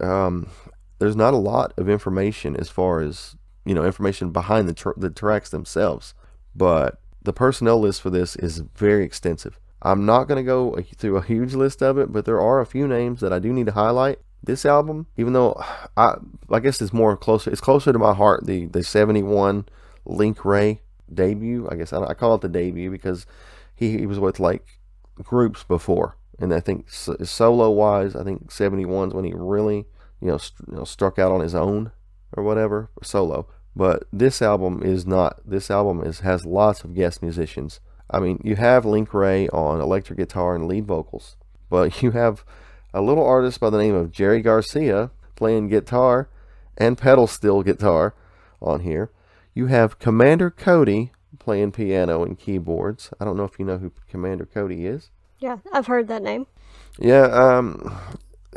there's not a lot of information as far as, information behind the tracks themselves, but the personnel list for this is very extensive. I'm not going to go through a huge list of it, but there are a few names that I do need to highlight. This album, even though I guess it's closer to my heart, the 71 Wray debut. I guess I call it the debut because he was with like groups before, and I think solo wise, I think 71's when he really struck out on his own or whatever, solo. But this album is not. This album has lots of guest musicians. I mean, you have Link Wray on electric guitar and lead vocals, but you have a little artist by the name of Jerry Garcia playing guitar and pedal steel guitar on here. You have Commander Cody playing piano and keyboards. I don't know if you know who Commander Cody is. Yeah, I've heard that name. Yeah,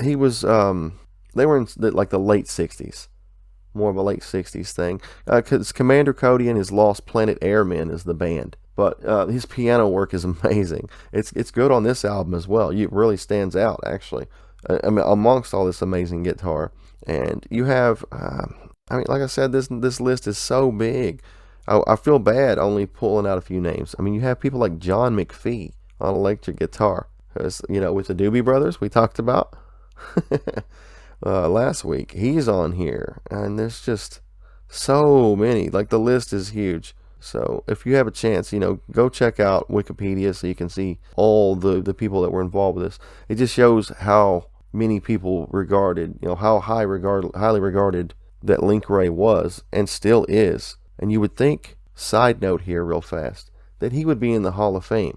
he was. They were in like the late '60s, more of a late '60s thing. Because Commander Cody and his Lost Planet Airmen is the band. But his piano work is amazing. It's good on this album as well. It really stands out, actually. I mean, amongst all this amazing guitar, and you have. I mean, like I said, this list is so big. I feel bad only pulling out a few names. I mean, you have people like John McPhee on electric guitar, with the Doobie Brothers we talked about last week. He's on here, and there's just so many. Like, the list is huge. So if you have a chance, go check out Wikipedia so you can see all the people that were involved with this. It just shows how many people regarded, how highly regarded that Link Wray was and still is. And you would think, side note here real fast, that he would be in the Hall of Fame.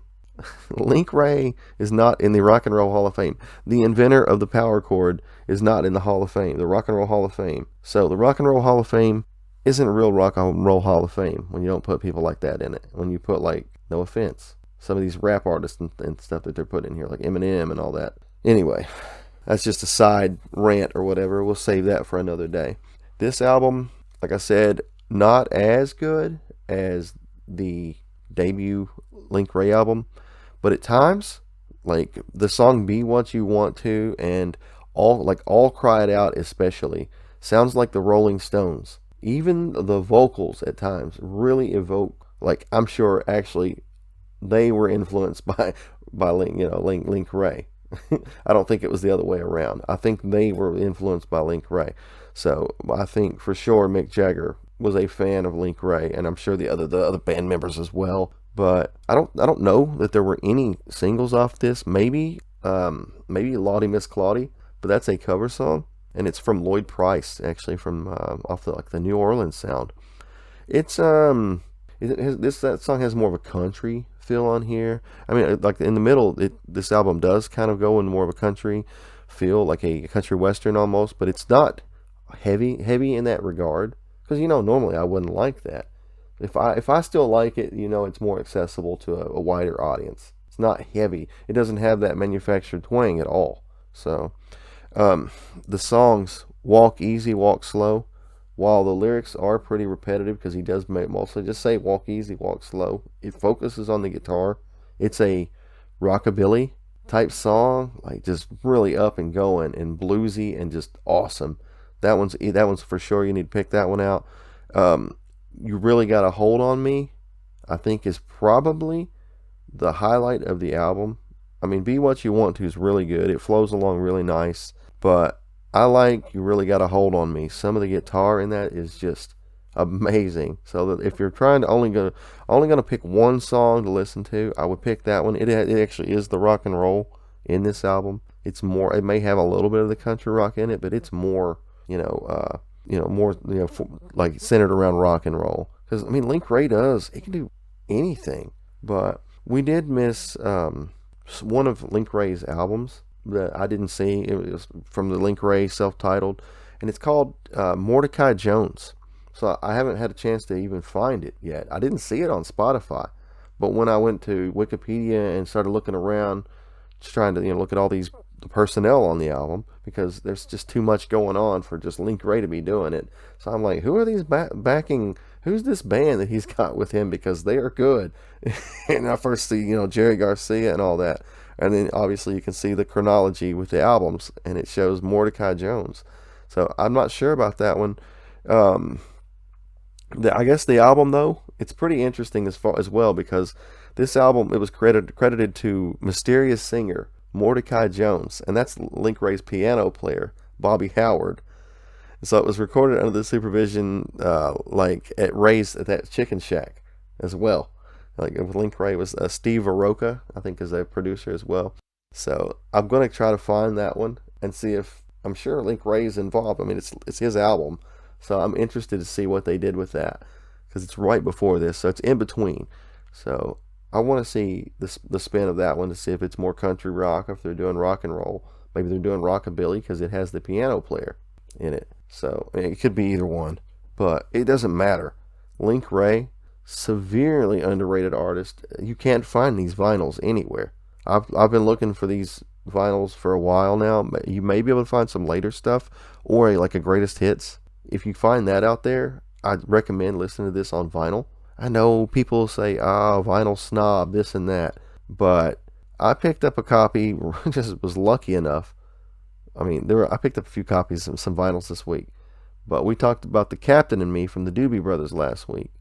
Link Wray is not in the Rock and Roll Hall of Fame. The inventor of the power chord is not in the Hall of Fame, the Rock and Roll Hall of Fame. So the Rock and Roll Hall of Fame isn't a real Rock and Roll Hall of Fame when you don't put people like that in it. When you put, like, no offense, some of these rap artists and stuff that they're putting in here, like Eminem and all that. Anyway, that's just a side rant or whatever. We'll save that for another day. This album, like I said, not as good as the debut Link Wray album, but at times, like the song Be What You Want To and All Cry It Out especially, sounds like the Rolling Stones. Even the vocals at times really evoke, like, I'm sure actually they were influenced by Link Wray. I don't think it was the other way around. I think they were influenced by Link Wray. So I think for sure Mick Jagger was a fan of Link Wray, and I'm sure the other band members as well. But I don't know that there were any singles off this. Maybe Lottie Miss Claudie, but that's a cover song, and it's from Lloyd Price, actually, from off the New Orleans sound. It's that song has more of a country feel on here. I mean, like in the middle, this album does kind of go in more of a country feel, like a country western almost, but it's not heavy in that regard, because normally I wouldn't like that. If I still like it, it's more accessible to a wider audience. It's not heavy. It doesn't have that manufactured twang at all. So the songs Walk Easy, Walk Slow, while the lyrics are pretty repetitive because he does mostly just say walk easy, walk slow, it focuses on the guitar. It's a rockabilly type song, like just really up and going and bluesy and just awesome. That one's for sure. You need to pick that one out. You Really Got a Hold on Me, I think, is probably the highlight of the album. I mean, Be What You Want To is really good. It flows along really nice, but I like You Really Got a Hold on Me. Some of the guitar in that is just amazing. So that if you're trying to only gonna pick one song to listen to, I would pick that one. It actually is the rock and roll in this album. It's more. It may have a little bit of the country rock in it, but it's more. Like centered around rock and roll. Because I mean, Link Wray he can do anything. But we did miss one of Link Wray's albums that I didn't see. It was from the Link Wray self-titled, and it's called Mordecai Jones. So I haven't had a chance to even find it yet. I didn't see it on Spotify, but when I went to Wikipedia and started looking around, just trying to look at all the personnel on the album, because there's just too much going on for just Link Wray to be doing it. So I'm like, who are these backing? Who's this band that he's got with him? Because they are good. And I first see Jerry Garcia and all that, and then obviously you can see the chronology with the albums, and it shows Mordecai Jones. So I'm not sure about that one. I guess the album, though, it's pretty interesting as well, because this album, it was credited to mysterious singer Mordecai Jones, and that's Link Wray's piano player, Bobby Howard. So it was recorded under the supervision, like at that Chicken Shack as well. Like with Link Wray was Steve Aroka, I think, is a producer as well. So I'm going to try to find that one and see if, I'm sure Link Wray's involved. I mean, it's his album, So I'm interested to see what they did with that, because it's right before this, so it's in between. So I want to see the spin of that one to see if it's more country rock, or if they're doing rock and roll. Maybe they're doing rockabilly because it has the piano player in it. So it could be either one, but it doesn't matter. Link Wray, severely underrated artist. You can't find these vinyls anywhere. I've been looking for these vinyls for a while now. You may be able to find some later stuff, or like a greatest hits. If you find that out there, I'd recommend listening to this on vinyl. I know people say, "Ah, vinyl snob, this and that," but I picked up a copy. Just was lucky enough. I mean, I picked up a few copies of some vinyls this week, but we talked about The Captain and Me from the Doobie Brothers last week,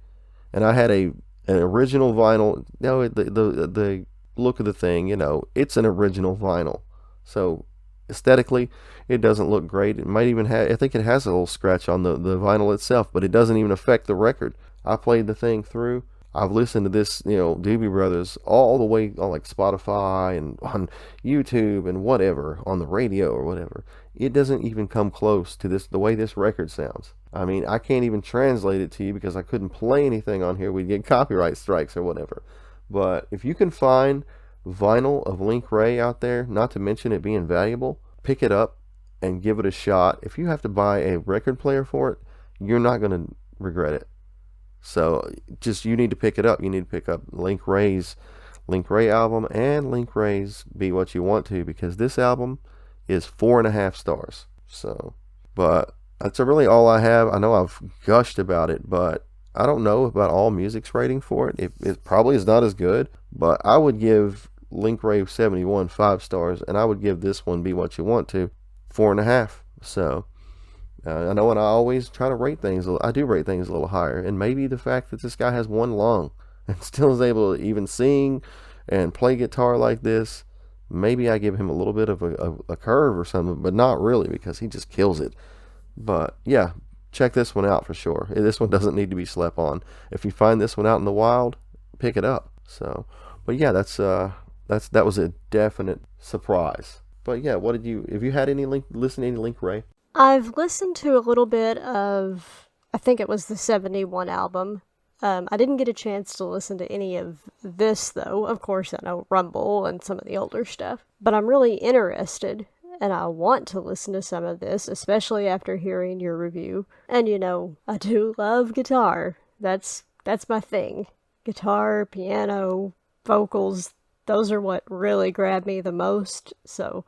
and I had an original vinyl. The look of the thing, it's an original vinyl, so aesthetically, it doesn't look great. It might even have, I think it has a little scratch on the vinyl itself, but it doesn't even affect the record. I played the thing through. I've listened to this, Doobie Brothers all the way on like Spotify and on YouTube and whatever, on the radio or whatever. It doesn't even come close to the way this record sounds. I mean, I can't even translate it to you because I couldn't play anything on here. We'd get copyright strikes or whatever. But if you can find vinyl of Link Wray out there, not to mention it being valuable, pick it up and give it a shot. If you have to buy a record player for it, you're not going to regret it. So you need to pick it up. You need to pick up Link Wray album and Link Wray's Be What You Want To, because this album is 4.5 stars. So, but that's really all I have. I know I've gushed about it, but I don't know about All Music's rating for it. It probably is not as good, but I would give Link Wray 71 5 stars, and I would give this one, Be What You Want To, 4.5. So I know, and I always try to rate things. I do rate things a little higher, and maybe the fact that this guy has one lung and still is able to even sing and play guitar like this, maybe I give him a little bit of a curve or something, but not really, because he just kills it. But yeah, check this one out for sure. This one doesn't need to be slept on. If you find this one out in the wild, pick it up. So, but yeah, that was a definite surprise. But yeah, have you had listen to any Link Wray? I've listened to a little bit of, I think it was the 71 album. I didn't get a chance to listen to any of this, though. Of course, I know Rumble and some of the older stuff. But I'm really interested, and I want to listen to some of this, especially after hearing your review. And, I do love guitar. That's my thing. Guitar, piano, vocals, those are what really grab me the most. So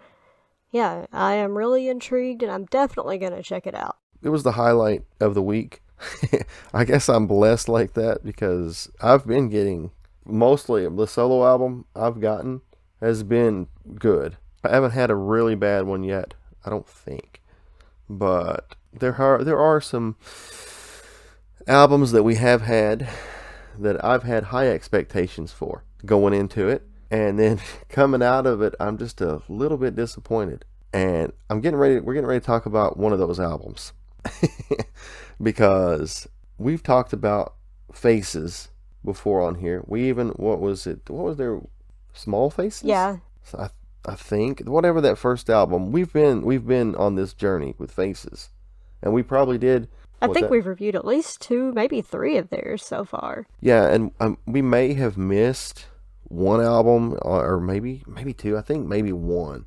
yeah, I am really intrigued, and I'm definitely going to check it out. It was the highlight of the week. I guess I'm blessed like that, because I've been getting, mostly the solo album I've gotten has been good. I haven't had a really bad one yet, I don't think. But there are some albums that we have had that I've had high expectations for going into it. And then coming out of it, I'm just a little bit disappointed. And we're getting ready to talk about one of those albums. Because we've talked about Faces before on here. What was their Small Faces? Yeah. So I think, whatever that first album, we've been on this journey with Faces. And we probably did. I think we've reviewed at least 2, maybe 3 of theirs so far. Yeah, and we may have missed one album, or maybe 2. I think maybe 1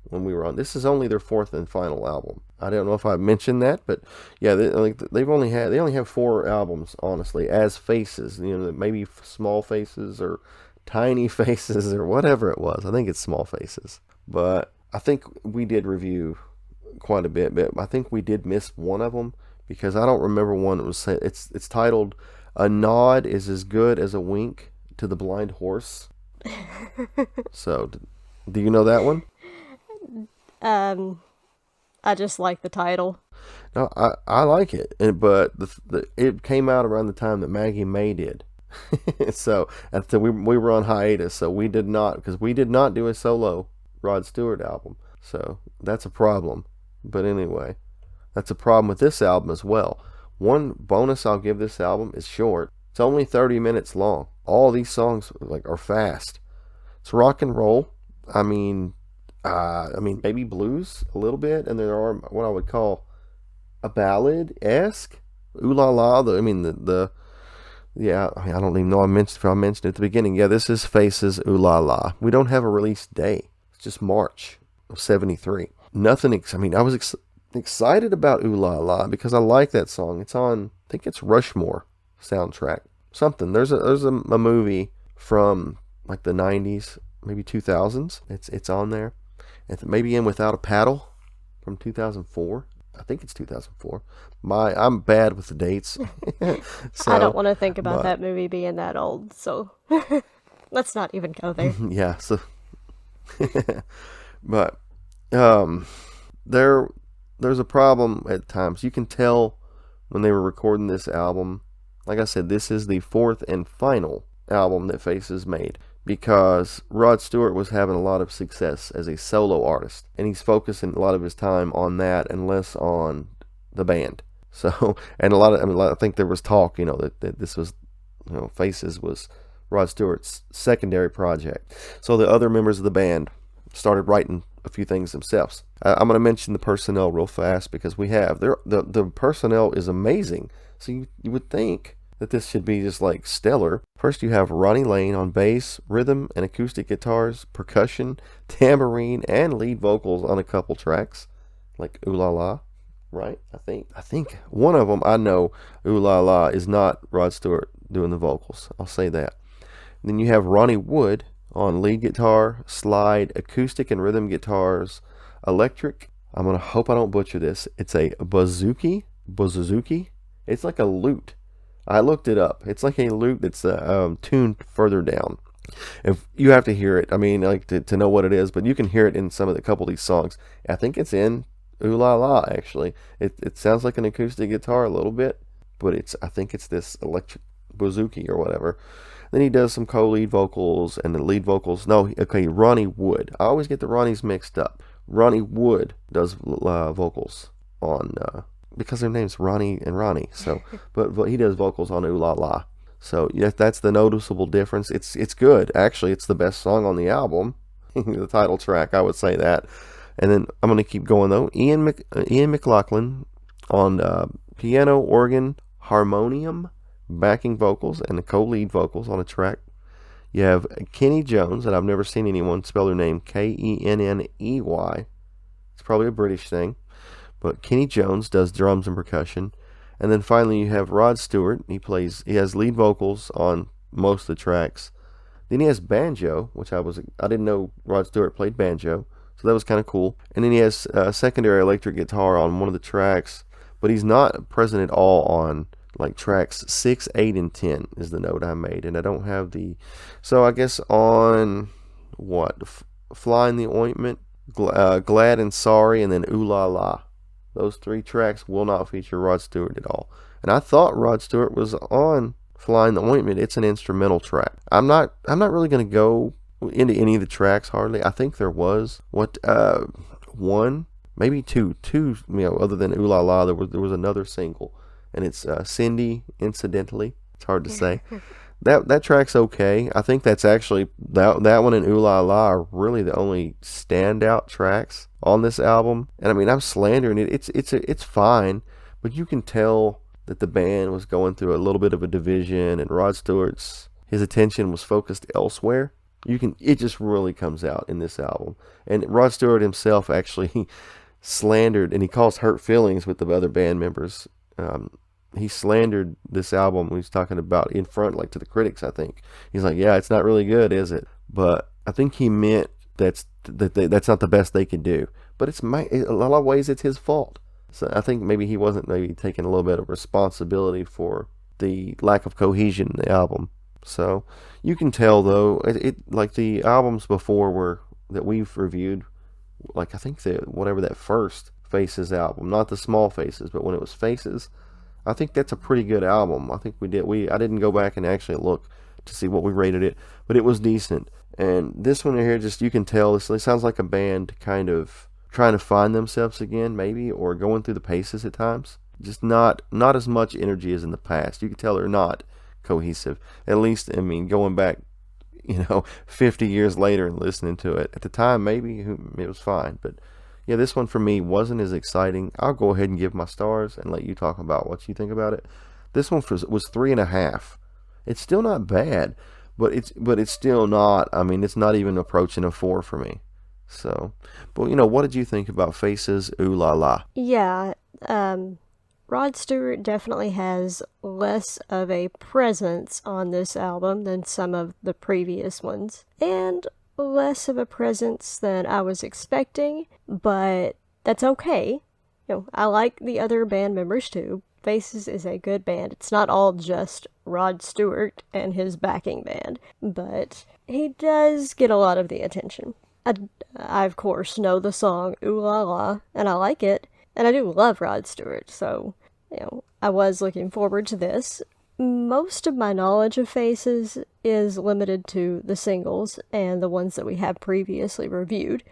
when we were on. This is only their 4th and final album. I don't know if I mentioned that, but yeah, they only have 4 albums, honestly, as Faces. Maybe Small Faces or Tiny Faces or whatever it was. I think it's Small Faces. But I think we did review quite a bit, but I think we did miss one of them, because I don't remember one that was. It's titled "A Nod Is as Good as a Wink to the Blind Horse." So, do you know that one? I just like the title. No, I like it, but it came out around the time that Maggie May did. So after we were on hiatus, so we did not do a solo Rod Stewart album. So that's a problem. But anyway, that's a problem with this album as well. One bonus I'll give this album is short. It's only 30 minutes long. All these songs are fast. It's rock and roll. I mean, maybe blues a little bit, and there are what I would call a ballad-esque. Ooh La La, I mean, yeah, I don't even know if I mentioned it at the beginning. Yeah, this is Faces Ooh La La. We don't have a release day. It's just March of 73. Nothing, I mean, I was excited about Ooh La La because I like that song. It's on, I think it's Rushmore soundtrack. Something. There's a movie from like the 90s, maybe 2000s. It's on there. It's maybe in Without a Paddle from 2004. I think it's 2004. I'm bad with the dates. So, I don't want to think about that movie being that old, so let's not even go there. Yeah, so but there's a problem at times. You can tell when they were recording this album. Like I said, this is the fourth and final album that Faces made, because Rod Stewart was having a lot of success as a solo artist, and he's focusing a lot of his time on that and less on the band. So, and I think there was talk, that this was, Faces was Rod Stewart's secondary project. So the other members of the band started writing a few things themselves. I'm going to mention the personnel real fast because the personnel is amazing. So you would think that this should be just like stellar. First you have Ronnie Lane on bass, rhythm and acoustic guitars, percussion, tambourine, and lead vocals on a couple tracks, like Ooh La La, right? I think one of them, I know Ooh La La is not Rod Stewart doing the vocals. I'll say that. And then you have Ronnie Wood on lead guitar, slide, acoustic and rhythm guitars, electric. I'm going to hope I don't butcher this. It's a bouzouki. It's like a lute. I looked it up. It's like a lute that's tuned further down. If you have to hear it, I mean, like to know what it is, but you can hear it in a couple of these songs. I think it's in Ooh La La, actually. It sounds like an acoustic guitar a little bit, but I think it's this electric bouzouki or whatever. Then he does some co-lead vocals and the lead vocals. No, okay, Ronnie Wood. I always get the Ronnies mixed up. Ronnie Wood does vocals on, because their name's Ronnie and Ronnie. So, but he does vocals on Ooh La La. So yeah, that's the noticeable difference. It's good. Actually, it's the best song on the album. The title track, I would say that. And then I'm going to keep going though. Ian McLaughlin on piano, organ, harmonium, backing vocals, and the co-lead vocals on a track. You have Kenny Jones, and I've never seen anyone spell their name Kenney. It's probably a British thing, but Kenny Jones does drums and percussion. And then finally you have Rod Stewart. He has lead vocals on most of the tracks. Then he has banjo, which I didn't know Rod Stewart played banjo, so that was kind of cool. And then he has secondary electric guitar on one of the tracks, but he's not present at all on like tracks 6, 8, and 10 is the note I made, and I don't have so I guess on Fly in the Ointment, Glad and Sorry, and then Ooh La La. Those 3 tracks will not feature Rod Stewart at all. And I thought Rod Stewart was on Fly in the Ointment. It's an instrumental track. I'm not really going to go into any of the tracks hardly. I think there was one, maybe two, other than Ooh La La, there was another single. And it's Cindy, Incidentally. It's hard to say. That track's okay. I think that's actually that one and Ooh La La are really the only standout tracks on this album. And I mean, I'm slandering it. It's fine, but you can tell that the band was going through a little bit of a division, and Rod Stewart's his attention was focused elsewhere. It just really comes out in this album. And Rod Stewart himself actually slandered, and he calls hurt feelings with the other band members. He slandered this album when he's talking about in front, like to the critics, I think. He's like, yeah, it's not really good, is it? But I think he meant that's not the best they could do. But in a lot of ways, it's his fault. So I think maybe he wasn't taking a little bit of responsibility for the lack of cohesion in the album. So you can tell, though, like the albums before that we've reviewed, like I think that first Faces album, not the Small Faces, but when it was Faces, I think that's a pretty good album. I think I didn't go back and actually look to see what we rated it, but it was decent. And this one here, just you can tell, it sounds like a band kind of trying to find themselves again, maybe, or going through the paces at times. Just not as much energy as in the past. You can tell they're not cohesive. At least, I mean, going back, 50 years later and listening to it. At the time, maybe it was fine, but yeah, this one for me wasn't as exciting. I'll go ahead and give my stars and let you talk about what you think about it. This one was 3.5. It's still not bad, but it's still not. I mean, it's not even approaching a 4 for me. So, but what did you think about Faces Ooh La La? Yeah, Rod Stewart definitely has less of a presence on this album than some of the previous ones, and less of a presence than I was expecting, but that's okay. I like the other band members too. Faces is a good band. It's not all just Rod Stewart and his backing band, but he does get a lot of the attention. I of course know the song Ooh La La, and I like it, and I do love Rod Stewart, so I was looking forward to this. Most of my knowledge of Faces is limited to the singles and the ones that we have previously reviewed,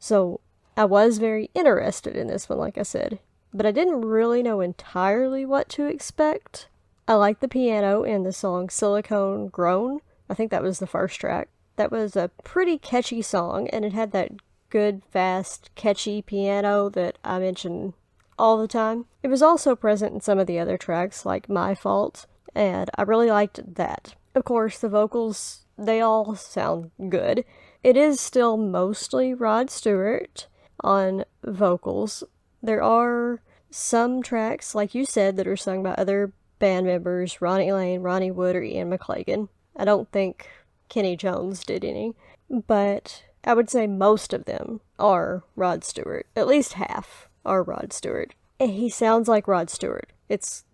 so I was very interested in this one, like I said, but I didn't really know entirely what to expect. I like the piano in the song Silicone Grown. I think that was the first track. That was a pretty catchy song, and it had that good, fast, catchy piano that I mention all the time. It was also present in some of the other tracks, like My Fault, and I really liked that. Of course, the vocals, they all sound good. It is still mostly Rod Stewart on vocals. There are some tracks, like you said, that are sung by other band members, Ronnie Lane, Ronnie Wood, or Ian McLagan. I don't think Kenny Jones did any, but I would say most of them are Rod Stewart. At least half are Rod Stewart. And he sounds like Rod Stewart. It's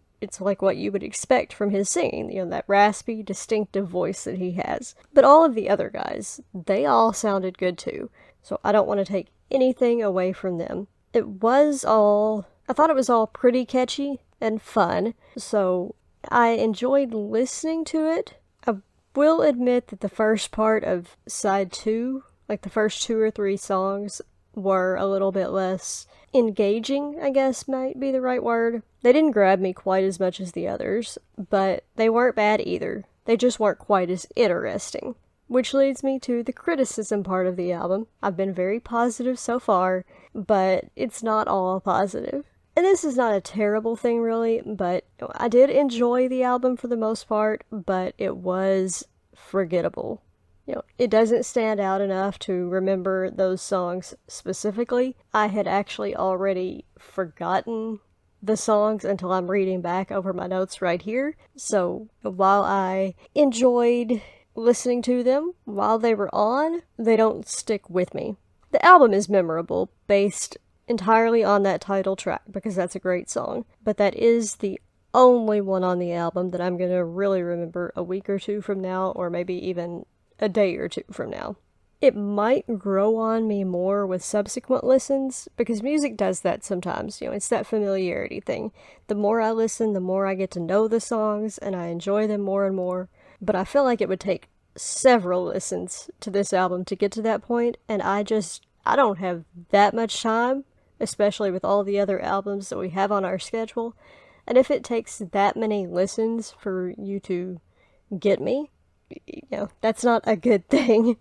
like what you would expect from his singing, that raspy, distinctive voice that he has. But all of the other guys, they all sounded good too. So I don't want to take anything away from them. I thought it was all pretty catchy and fun, so I enjoyed listening to it. I will admit that the first part of side 2, like the first 2 or 3 songs, were a little bit less engaging, I guess might be the right word. They didn't grab me quite as much as the others, but they weren't bad either. They just weren't quite as interesting. Which leads me to the criticism part of the album. I've been very positive so far, but it's not all positive. And this is not a terrible thing really, but I did enjoy the album for the most part, but it was forgettable. It doesn't stand out enough to remember those songs specifically. I had actually already forgotten the songs until I'm reading back over my notes right here. So while I enjoyed listening to them while they were on, they don't stick with me. The album is memorable based entirely on that title track because that's a great song, but that is the only one on the album that I'm going to really remember a week or two from now, or maybe even a day or two from now. It might grow on me more with subsequent listens, because music does that sometimes. It's that familiarity thing. The more I listen, the more I get to know the songs, and I enjoy them more and more. But I feel like it would take several listens to this album to get to that point, and I don't have that much time, especially with all the other albums that we have on our schedule. And if it takes that many listens for you to get me, that's not a good thing.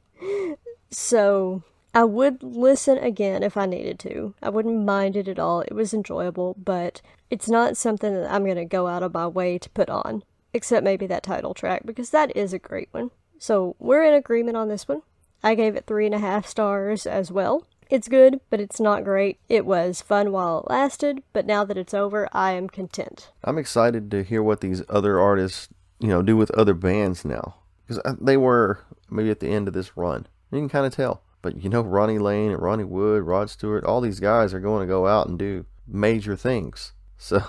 So I would listen again if I needed to. I wouldn't mind it at all. It was enjoyable, but it's not something that I'm going to go out of my way to put on, except maybe that title track, because that is a great one. So we're in agreement on this one. I gave it 3.5 stars as well. It's good, but it's not great. It was fun while it lasted, but now that it's over, I am content. I'm excited to hear what these other artists, do with other bands now. Because they were maybe at the end of this run. You can kind of tell. But Ronnie Lane and Ronnie Wood, Rod Stewart, all these guys are going to go out and do major things. So,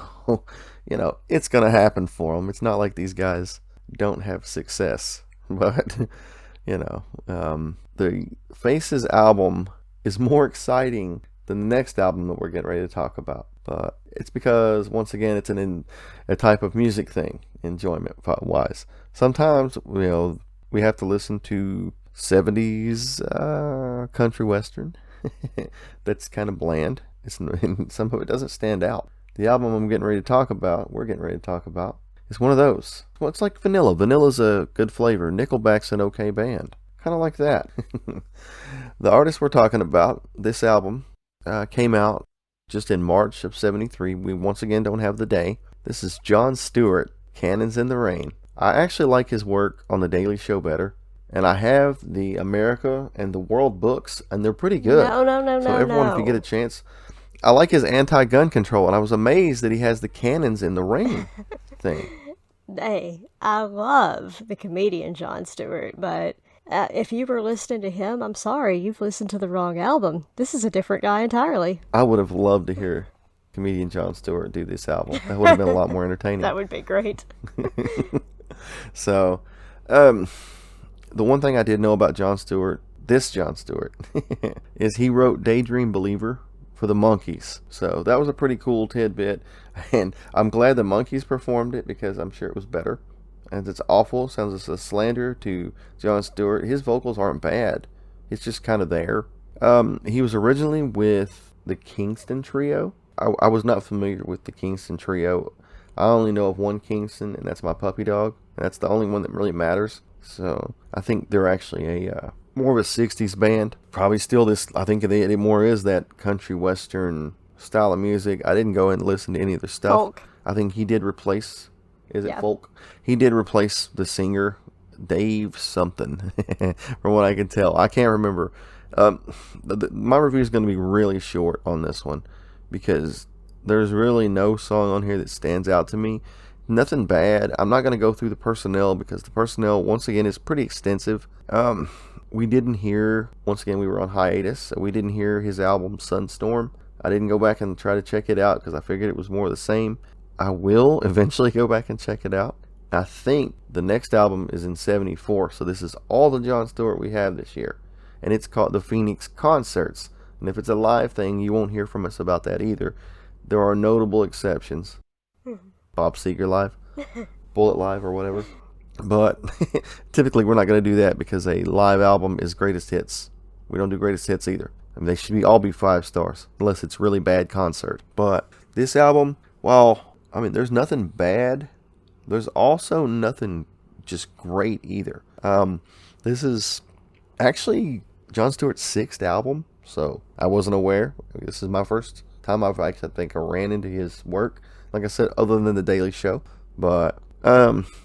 it's going to happen for them. It's not like these guys don't have success. But, the Faces album is more exciting than the next album that we're getting ready to talk about. But it's because, once again, it's a type of music thing, enjoyment-wise. Sometimes, we have to listen to 70s country western that's kind of bland. Some of it doesn't stand out. The album we're getting ready to talk about, is one of those. Well, it's like vanilla. Vanilla's a good flavor. Nickelback's an okay band. Kind of like that. The artist we're talking about, this album, came out just in March of 73. We once again don't have the day. This is Jon Stewart, Cannons in the Rain. I actually like his work on The Daily Show better. And I have the America and the World books, and they're pretty good. So everyone, if you get a chance, I like his anti-gun control, and I was amazed that he has the Cannons in the Rain thing. Hey, I love the comedian Jon Stewart, but if you were listening to him, I'm sorry, you've listened to the wrong album. This is a different guy entirely. I would have loved to hear comedian Jon Stewart do this album. That would have been a lot more entertaining. That would be great. So, the one thing I did know about Jon Stewart, is he wrote Daydream Believer for the Monkees. So that was a pretty cool tidbit. And I'm glad the Monkees performed it because I'm sure it was better. And it's awful. Sounds as a slander to Jon Stewart. His vocals aren't bad. It's just kind of there. He was originally with the Kingston Trio. I was not familiar with the Kingston Trio. I only know of one Kingston, and that's my puppy dog. That's the only one that really matters. So I think they're actually a more of a 60s band. Probably still this, I think it more is that country western style of music. I didn't go and listen to any of their stuff. Folk. I think he did replace, is it Yeah. folk? He did replace the singer, Dave something, from what I can tell. I can't remember. My review is going to be really short on this one because there's really no song on here that stands out to me. Nothing bad. I'm not going to go through the personnel because the personnel, once again, is pretty extensive. We didn't hear, once again, we were on hiatus, so we didn't hear his album Sunstorm. I didn't go back and try to check it out because I figured it was more of the same. I will eventually go back and check it out. I think the next album is in 74, so this is all the Jon Stewart we have this year. And it's called the Phoenix Concerts. And if it's a live thing, you won't hear from us about that either. There are notable exceptions. Bob Seger Live, Bullet Live, or whatever. But typically we're not going to do that because a live album is greatest hits. We don't do greatest hits either. I mean, they should all be 5 stars, unless it's really bad concert. But this album, while, I mean, there's nothing bad, there's also nothing just great either. This is actually Jon Stewart's 6th album, so I wasn't aware. This is my first time I think I ran into his work. Like I said, other than The Daily Show. But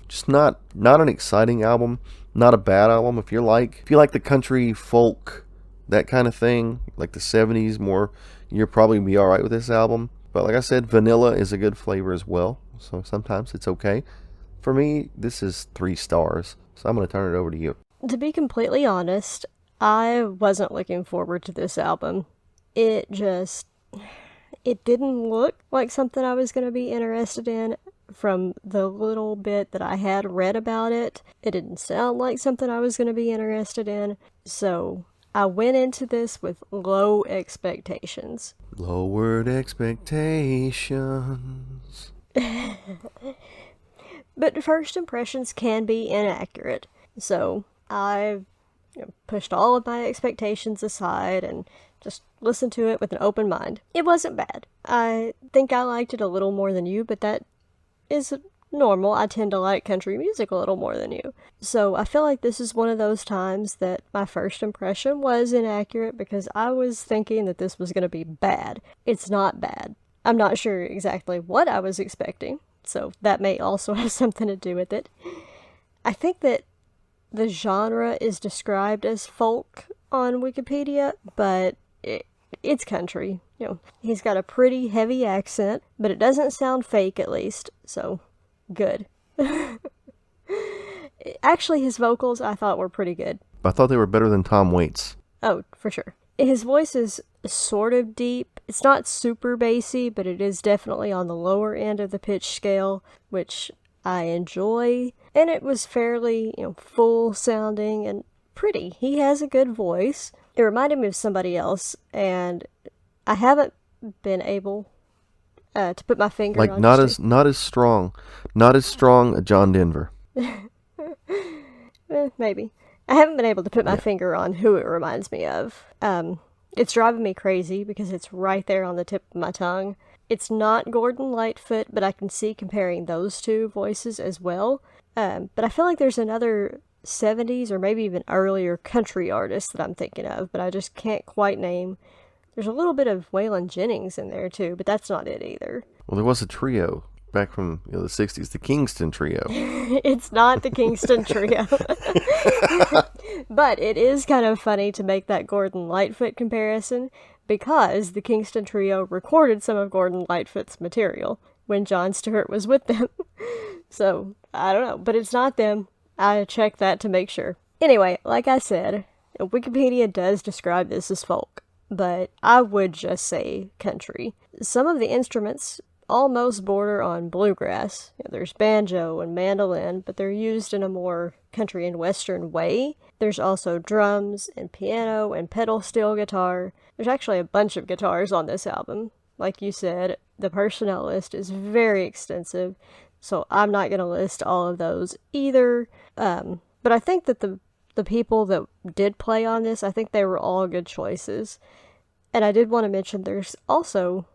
just not an exciting album, not a bad album. If you like the country folk, that kind of thing, like the 70s more, you'll probably be alright with this album. But like I said, vanilla is a good flavor as well, so sometimes it's okay. For me, this is 3 stars, so I'm going to turn it over to you. To be completely honest, I wasn't looking forward to this album. It didn't look like something I was going to be interested in. From the little bit that I had read about it, it didn't sound like something I was going to be interested in. So I went into this with low expectations. Lowered expectations. But first impressions can be inaccurate. So I pushed all of my expectations aside and just listened to it with an open mind. It wasn't bad. I think I liked it a little more than you, but that is normal. I tend to like country music a little more than you. So I feel like this is one of those times that my first impression was inaccurate because I was thinking that this was going to be bad. It's not bad. I'm not sure exactly what I was expecting, so that may also have something to do with it. I think that the genre is described as folk on Wikipedia, but it's country. He's got a pretty heavy accent, but it doesn't sound fake at least, so good. Actually, his vocals I thought were pretty good. I thought they were better than Tom Waits. Oh, for sure. His voice is sort of deep. It's not super bassy, but it is definitely on the lower end of the pitch scale, which I enjoy. And it was fairly, full sounding and pretty. He has a good voice. It reminded me of somebody else, and I haven't been able to put my finger on not as strong as John Denver. Maybe. I haven't been able to put my finger on who it reminds me of. It's driving me crazy because it's right there on the tip of my tongue. It's not Gordon Lightfoot, but I can see comparing those two voices as well. But I feel like there's another 70s or maybe even earlier country artist that I'm thinking of, but I just can't quite name There's a little bit of Waylon Jennings in there too, but that's not it either. Well, there was a trio back from the 60s, the Kingston Trio. It's not the Kingston Trio. But it is kind of funny to make that Gordon Lightfoot comparison because the Kingston Trio recorded some of Gordon Lightfoot's material when Jon Stewart was with them. So, I don't know, but it's not them. I checked that to make sure. Anyway, like I said, Wikipedia does describe this as folk, but I would just say country. Some of the instruments almost border on bluegrass. There's banjo and mandolin, but they're used in a more country and western way. There's also drums and piano and pedal steel guitar. There's actually a bunch of guitars on this album. Like you said, the personnel list is very extensive, so I'm not going to list all of those either. But I think that the people that did play on this, I think they were all good choices. And I did want to mention there's also,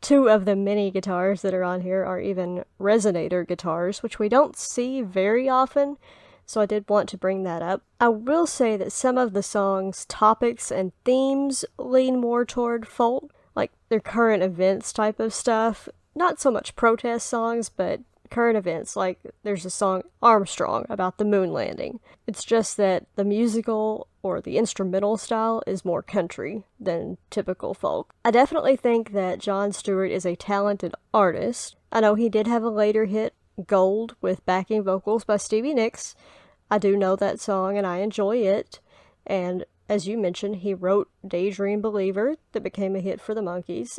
two of the many guitars that are on here are even resonator guitars, which we don't see very often, so I did want to bring that up. I will say that some of the song's topics and themes lean more toward folk, like their current events type of stuff. Not so much protest songs, but current events, like there's a song Armstrong about the moon landing. It's just that the musical or the instrumental style is more country than typical folk. I definitely think that Jon Stewart is a talented artist. I know he did have a later hit, Gold, with backing vocals by Stevie Nicks. I do know that song and I enjoy it. And as you mentioned, he wrote Daydream Believer that became a hit for the Monkees.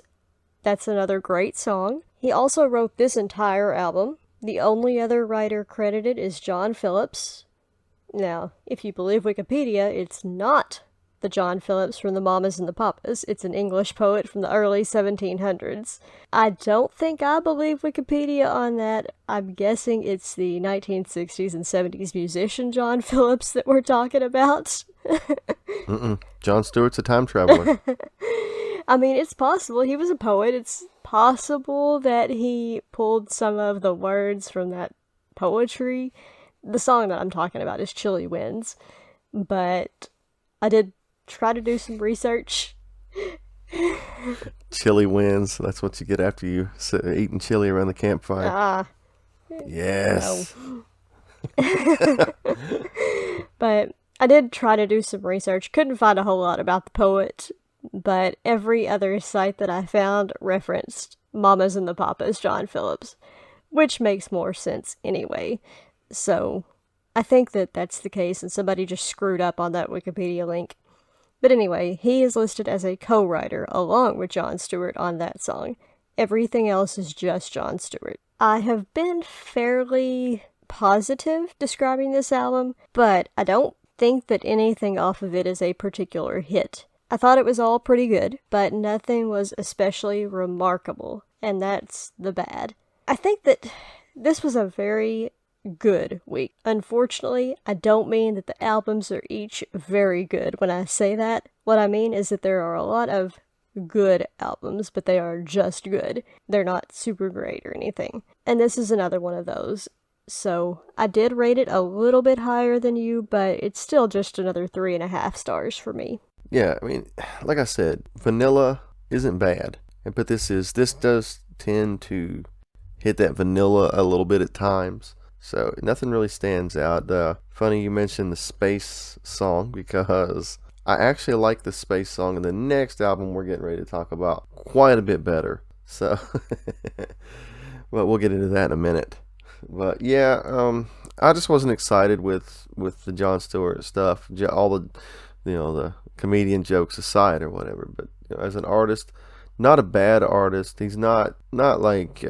That's another great song. He also wrote this entire album. The only other writer credited is John Phillips. Now, if you believe Wikipedia, it's not the John Phillips from the Mamas and the Papas. It's an English poet from the early 1700s. I don't think I believe Wikipedia on that. I'm guessing it's the 1960s and 70s musician John Phillips that we're talking about. Jon Stewart's a time traveler. I mean, it's possible. He was a poet. It's possible that he pulled some of the words from that poetry. The song that I'm talking about is Chilly Winds. But I did try to do some research. Chilly Winds. That's what you get after you eating chili around the campfire. Yes. No. But I did try to do some research. Couldn't find a whole lot about the poet. But every other site that I found referenced Mamas and the Papas, John Phillips, which makes more sense anyway. So I think that that's the case, and somebody just screwed up on that Wikipedia link. But anyway, he is listed as a co-writer along with Jon Stewart on that song. Everything else is just Jon Stewart. I have been fairly positive describing this album, but I don't think that anything off of it is a particular hit. I thought it was all pretty good, but nothing was especially remarkable, and that's the bad. I think that this was a very good week. Unfortunately, I don't mean that the albums are each very good when I say that. What I mean is that there are a lot of good albums, but they are just good. They're not super great or anything. And this is another one of those. So I did rate it a little bit higher than you, but it's still just another 3.5 stars for me. Yeah, I mean, like I said, vanilla isn't bad, but this does tend to hit that vanilla a little bit at times, so nothing really stands out. Funny you mentioned the space song, because I actually like the space song in the next album we're getting ready to talk about quite a bit better, so well, we'll get into that in a minute. But yeah, I just wasn't excited with the Jon Stewart stuff, all the the comedian jokes aside or whatever, but as an artist, not a bad artist. He's not like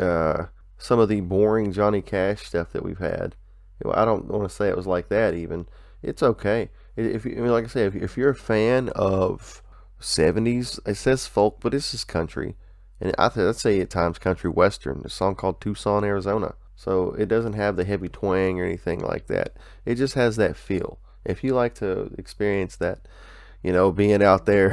some of the boring Johnny Cash stuff that we've had. I don't want to say it was like that even. It's okay. Like I say, if you're a fan of 70s, it says folk, but this is country, and I'd say at times country western. A song called Tucson, Arizona. So it doesn't have the heavy twang or anything like that. It just has that feel. If you like to experience that, being out there,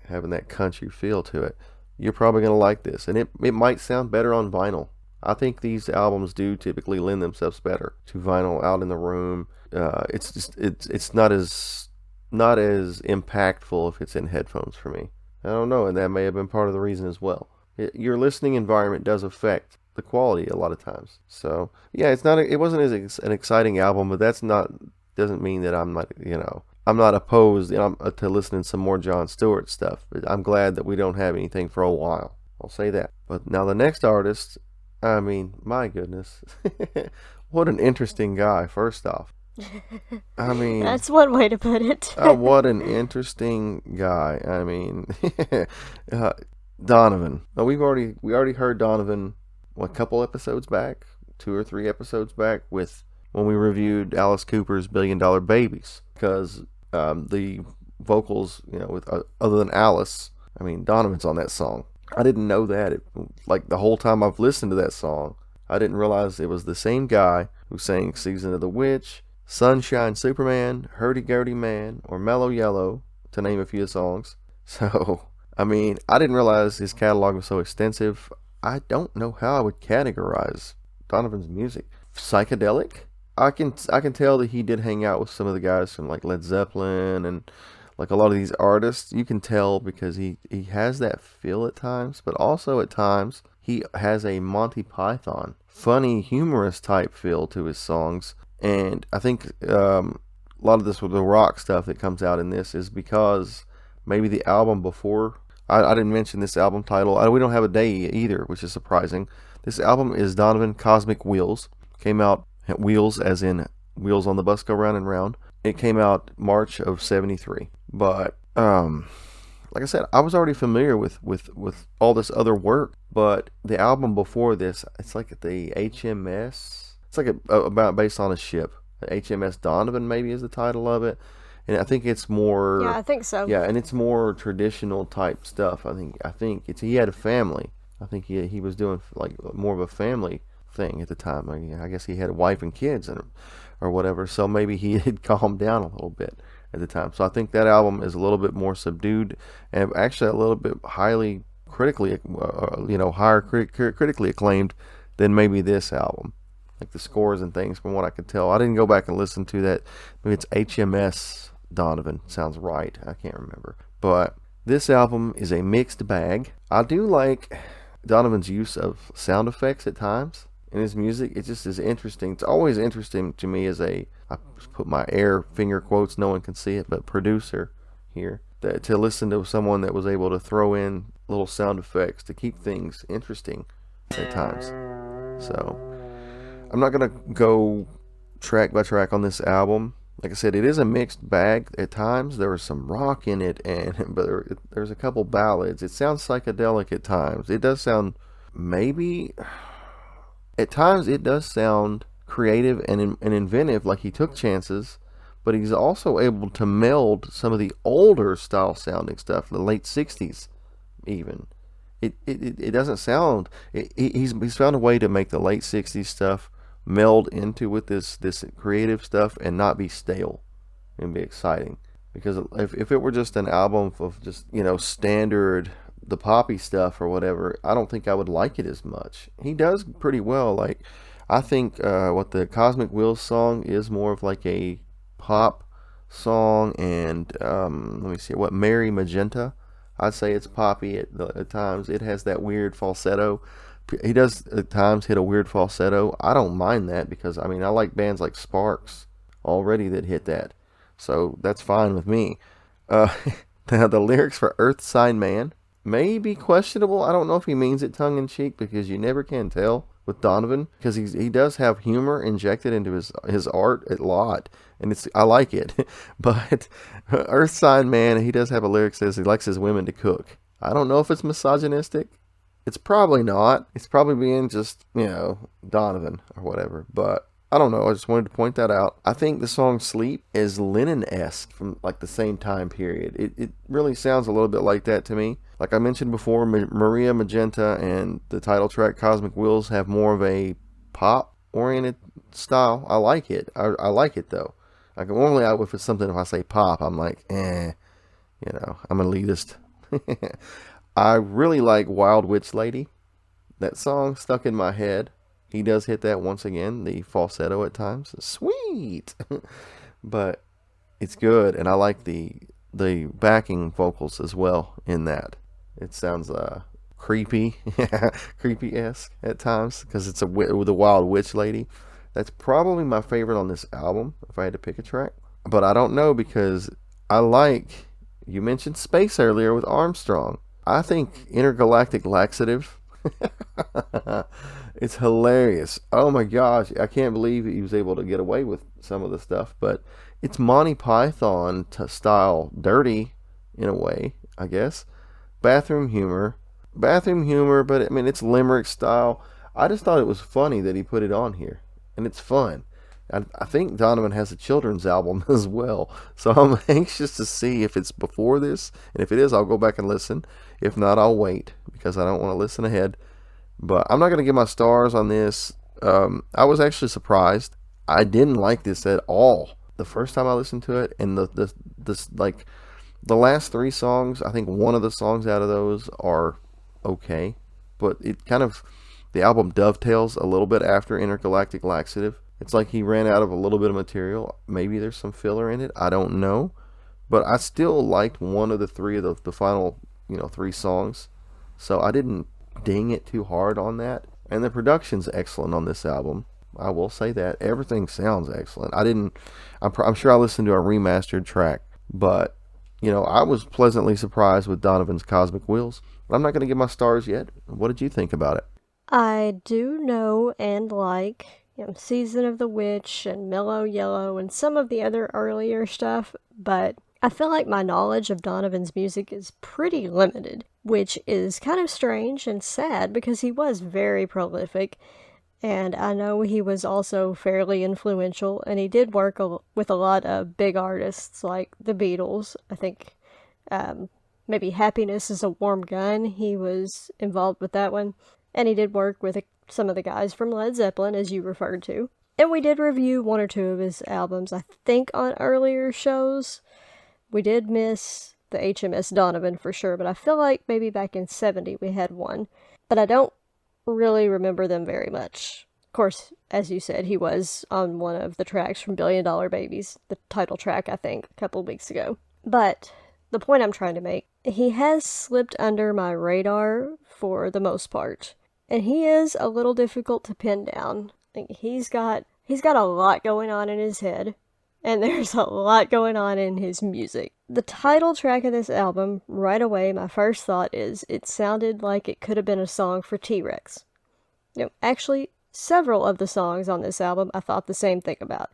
having that country feel to it, you're probably going to like this. And it might sound better on vinyl. I think these albums do typically lend themselves better to vinyl out in the room. It's not as impactful if it's in headphones for me. I don't know, and that may have been part of the reason as well. Your listening environment does affect the quality a lot of times. So yeah, it wasn't as an exciting album, but doesn't mean that I'm not, I'm not opposed, to listening to some more Jon Stewart stuff. But I'm glad that we don't have anything for a while. I'll say that. But now the next artist, I mean, my goodness, what an interesting guy. First off, I mean, That's one way to put it. what an interesting guy. I mean, Donovan. Now, we already heard Donovan a couple episodes back, 2 or 3 episodes back, with when we reviewed Alice Cooper's $1 Billion Babies, because the vocals, with other than Alice, I mean, Donovan's on that song. I didn't know that. Like the whole time I've listened to that song, I didn't realize it was the same guy who sang Season of the Witch, Sunshine Superman, Hurdy Gurdy Man, or Mellow Yellow, to name a few songs. So, I mean, I didn't realize his catalog was so extensive. I don't know how I would categorize Donovan's music. Psychedelic? I can tell that he did hang out with some of the guys from like Led Zeppelin and like a lot of these artists. You can tell because he has that feel at times, but also at times he has a Monty Python, funny, humorous type feel to his songs. And I think a lot of this with the rock stuff that comes out in this is because maybe the album before, I didn't mention this album title. We don't have a day either, which is surprising. This album is Donovan Cosmic Wheels. Came out, wheels as in wheels on the bus go round and round. It came out March of '73. But like I said, I was already familiar with all this other work. But the album before this, it's like the HMS. It's like about based on a ship. HMS Donovan maybe is the title of it. And I think it's more... Yeah, I think so. Yeah, and it's more traditional type stuff. I think he had a family. I think he was doing like more of a family thing at the time. I guess he had a wife and kids or whatever. So maybe he had calmed down a little bit at the time. So I think that album is a little bit more subdued and actually a little bit highly critically, higher critically acclaimed than maybe this album. Like the scores and things, from what I could tell. I didn't go back and listen to that. Maybe it's HMS Donovan. Sounds right. I can't remember. But this album is a mixed bag. I do like Donovan's use of sound effects at times in his music. It just is interesting. It's always interesting to me as I put my air finger quotes, no one can see it, but producer here, to listen to someone that was able to throw in little sound effects to keep things interesting at times. So I'm not going to go track by track on this album. Like I said, it is a mixed bag at times. There was some rock in it, but there's a couple ballads. It sounds psychedelic at times. It does sound, maybe, at times it does sound creative and inventive, like he took chances, but he's also able to meld some of the older style sounding stuff, the late 60s even. It doesn't sound, he's found a way to make the late 60s stuff meld into with this creative stuff and not be stale and be exciting. Because if it were just an album of just standard the poppy stuff or whatever, I don't think I would like it as much. He does pretty well. Like I think what the Cosmic Wheels song is more of like a pop song, and let me see, what Mary Magenta, I'd say it's poppy at times. It has that weird falsetto. He does at times hit a weird falsetto. I don't mind that because I like bands like Sparks already that hit that, so that's fine with me. The lyrics for Earth Sign Man may be questionable. I don't know if he means it tongue in cheek, because you never can tell with Donovan, because he does have humor injected into his art a lot, and I like it. But Earth Sign Man, he does have a lyric that says he likes his women to cook. I don't know if it's misogynistic. It's probably not. It's probably being just, Donovan or whatever. But I don't know. I just wanted to point that out. I think the song Sleep is Lennon-esque from like the same time period. It really sounds a little bit like that to me. Like I mentioned before, Maria Magenta and the title track Cosmic Wheels have more of a pop-oriented style. I like it. I like it though. Like normally if it's something, if I say pop, I'm like, I'm an elitist. I really like Wild Witch Lady. That song stuck in my head. He does hit that once again, the falsetto at times. Sweet! But it's good, and I like the the backing vocals as well in that. It sounds creepy, creepy-esque at times because it's with a wild witch lady. That's probably my favorite on this album if I had to pick a track. But I don't know because you mentioned Space earlier with Armstrong. I think Intergalactic Laxative, it's hilarious. Oh my gosh, I can't believe he was able to get away with some of the stuff, but it's Monty Python style dirty in a way, I guess. Bathroom humor, but I mean it's limerick style. I just thought it was funny that he put it on here, and it's fun. I think Donovan has a children's album as well, so I'm anxious to see if it's before this, and if it is, I'll go back and listen. If not, I'll wait because I don't want to listen ahead. But I'm not going to give my stars on this. I was actually surprised. I didn't like this at all the first time I listened to it, and the last three songs, I think one of the songs out of those are okay, but the album dovetails a little bit after Intergalactic Laxative. It's like he ran out of a little bit of material. Maybe there's some filler in it. I don't know. But I still liked one of the three of the final, three songs. So I didn't ding it too hard on that. And the production's excellent on this album. I will say that. Everything sounds excellent. I'm sure I listened to a remastered track. But, I was pleasantly surprised with Donovan's Cosmic Wheels. But I'm not going to give my stars yet. What did you think about it? I do know and like Season of the Witch and Mellow Yellow and some of the other earlier stuff, but I feel like my knowledge of Donovan's music is pretty limited, which is kind of strange and sad because he was very prolific, and I know he was also fairly influential, and he did work with a lot of big artists like the Beatles. I think maybe Happiness is a Warm Gun, he was involved with that one, and he did work with some of the guys from Led Zeppelin, as you referred to. And we did review one or two of his albums, I think, on earlier shows. We did miss the HMS Donovan for sure, but I feel like maybe back in 70 we had one. But I don't really remember them very much. Of course, as you said, he was on one of the tracks from Billion Dollar Babies, the title track, I think, a couple of weeks ago. But the point I'm trying to make, he has slipped under my radar for the most part. And he is a little difficult to pin down. He's got a lot going on in his head, and there's a lot going on in his music. The title track of this album, right away, my first thought is it sounded like it could have been a song for T-Rex. Actually, several of the songs on this album I thought the same thing about.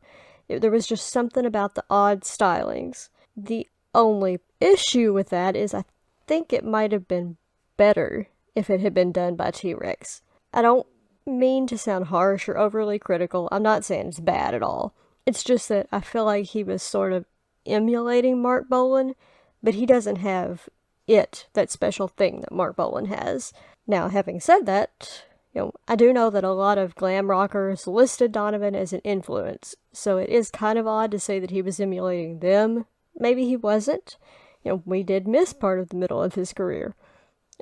There was just something about the odd stylings. The only issue with that is I think it might have been better if it had been done by T-Rex. I don't mean to sound harsh or overly critical. I'm not saying it's bad at all. It's just that I feel like he was sort of emulating Mark Bolan, but he doesn't have that special thing that Mark Bolan has. Now, having said that, I do know that a lot of glam rockers listed Donovan as an influence, so it is kind of odd to say that he was emulating them. Maybe he wasn't. We did miss part of the middle of his career,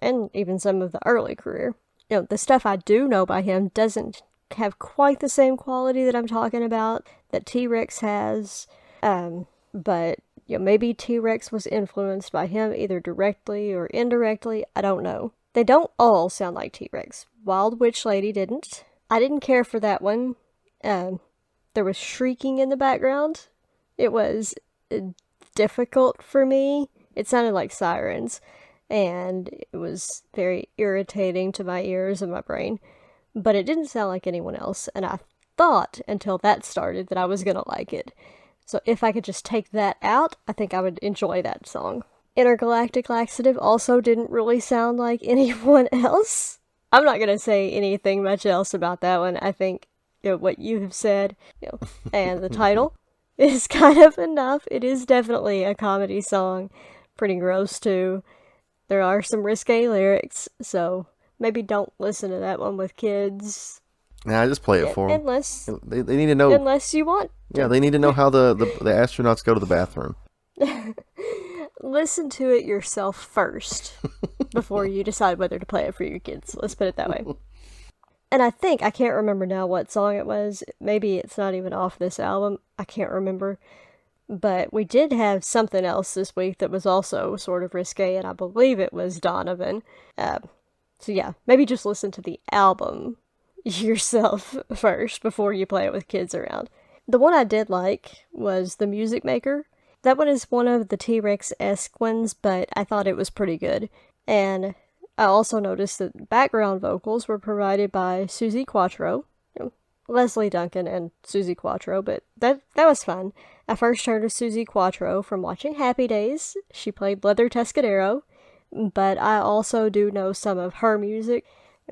and even some of the early career. The stuff I do know by him doesn't have quite the same quality that I'm talking about that T-Rex has, but maybe T-Rex was influenced by him either directly or indirectly. I don't know. They don't all sound like T-Rex. Wild Witch Lady didn't. I didn't care for that one. There was shrieking in the background. It was difficult for me. It sounded like sirens, and it was very irritating to my ears and my brain, but it didn't sound like anyone else, and I thought until that started that I was gonna like it. So if I could just take that out, I think I would enjoy that song. Intergalactic Laxative also didn't really sound like anyone else. I'm not gonna say anything much else about that one. I think what you have said, and the title is kind of enough. It is definitely a comedy song. Pretty gross too. There are some risque lyrics, so maybe don't listen to that one with kids. Nah, just play it for them. Unless they need to know. Unless you want to. Yeah, they need to know how the astronauts go to the bathroom. Listen to it yourself first before you decide whether to play it for your kids. Let's put it that way. And I can't remember now what song it was. Maybe it's not even off this album. I can't remember. But we did have something else this week that was also sort of risque, and I believe it was Donovan. So yeah, maybe just listen to the album yourself first before you play it with kids around. The one I did like was The Music Maker. That one is one of the T-Rex-esque ones, but I thought it was pretty good. And I also noticed that background vocals were provided by Susie Quattro, Leslie Duncan and Susie Quattro, but that was fun. I first heard of Susie Quattro from watching Happy Days. She played Leather Tuscadero, but I also do know some of her music.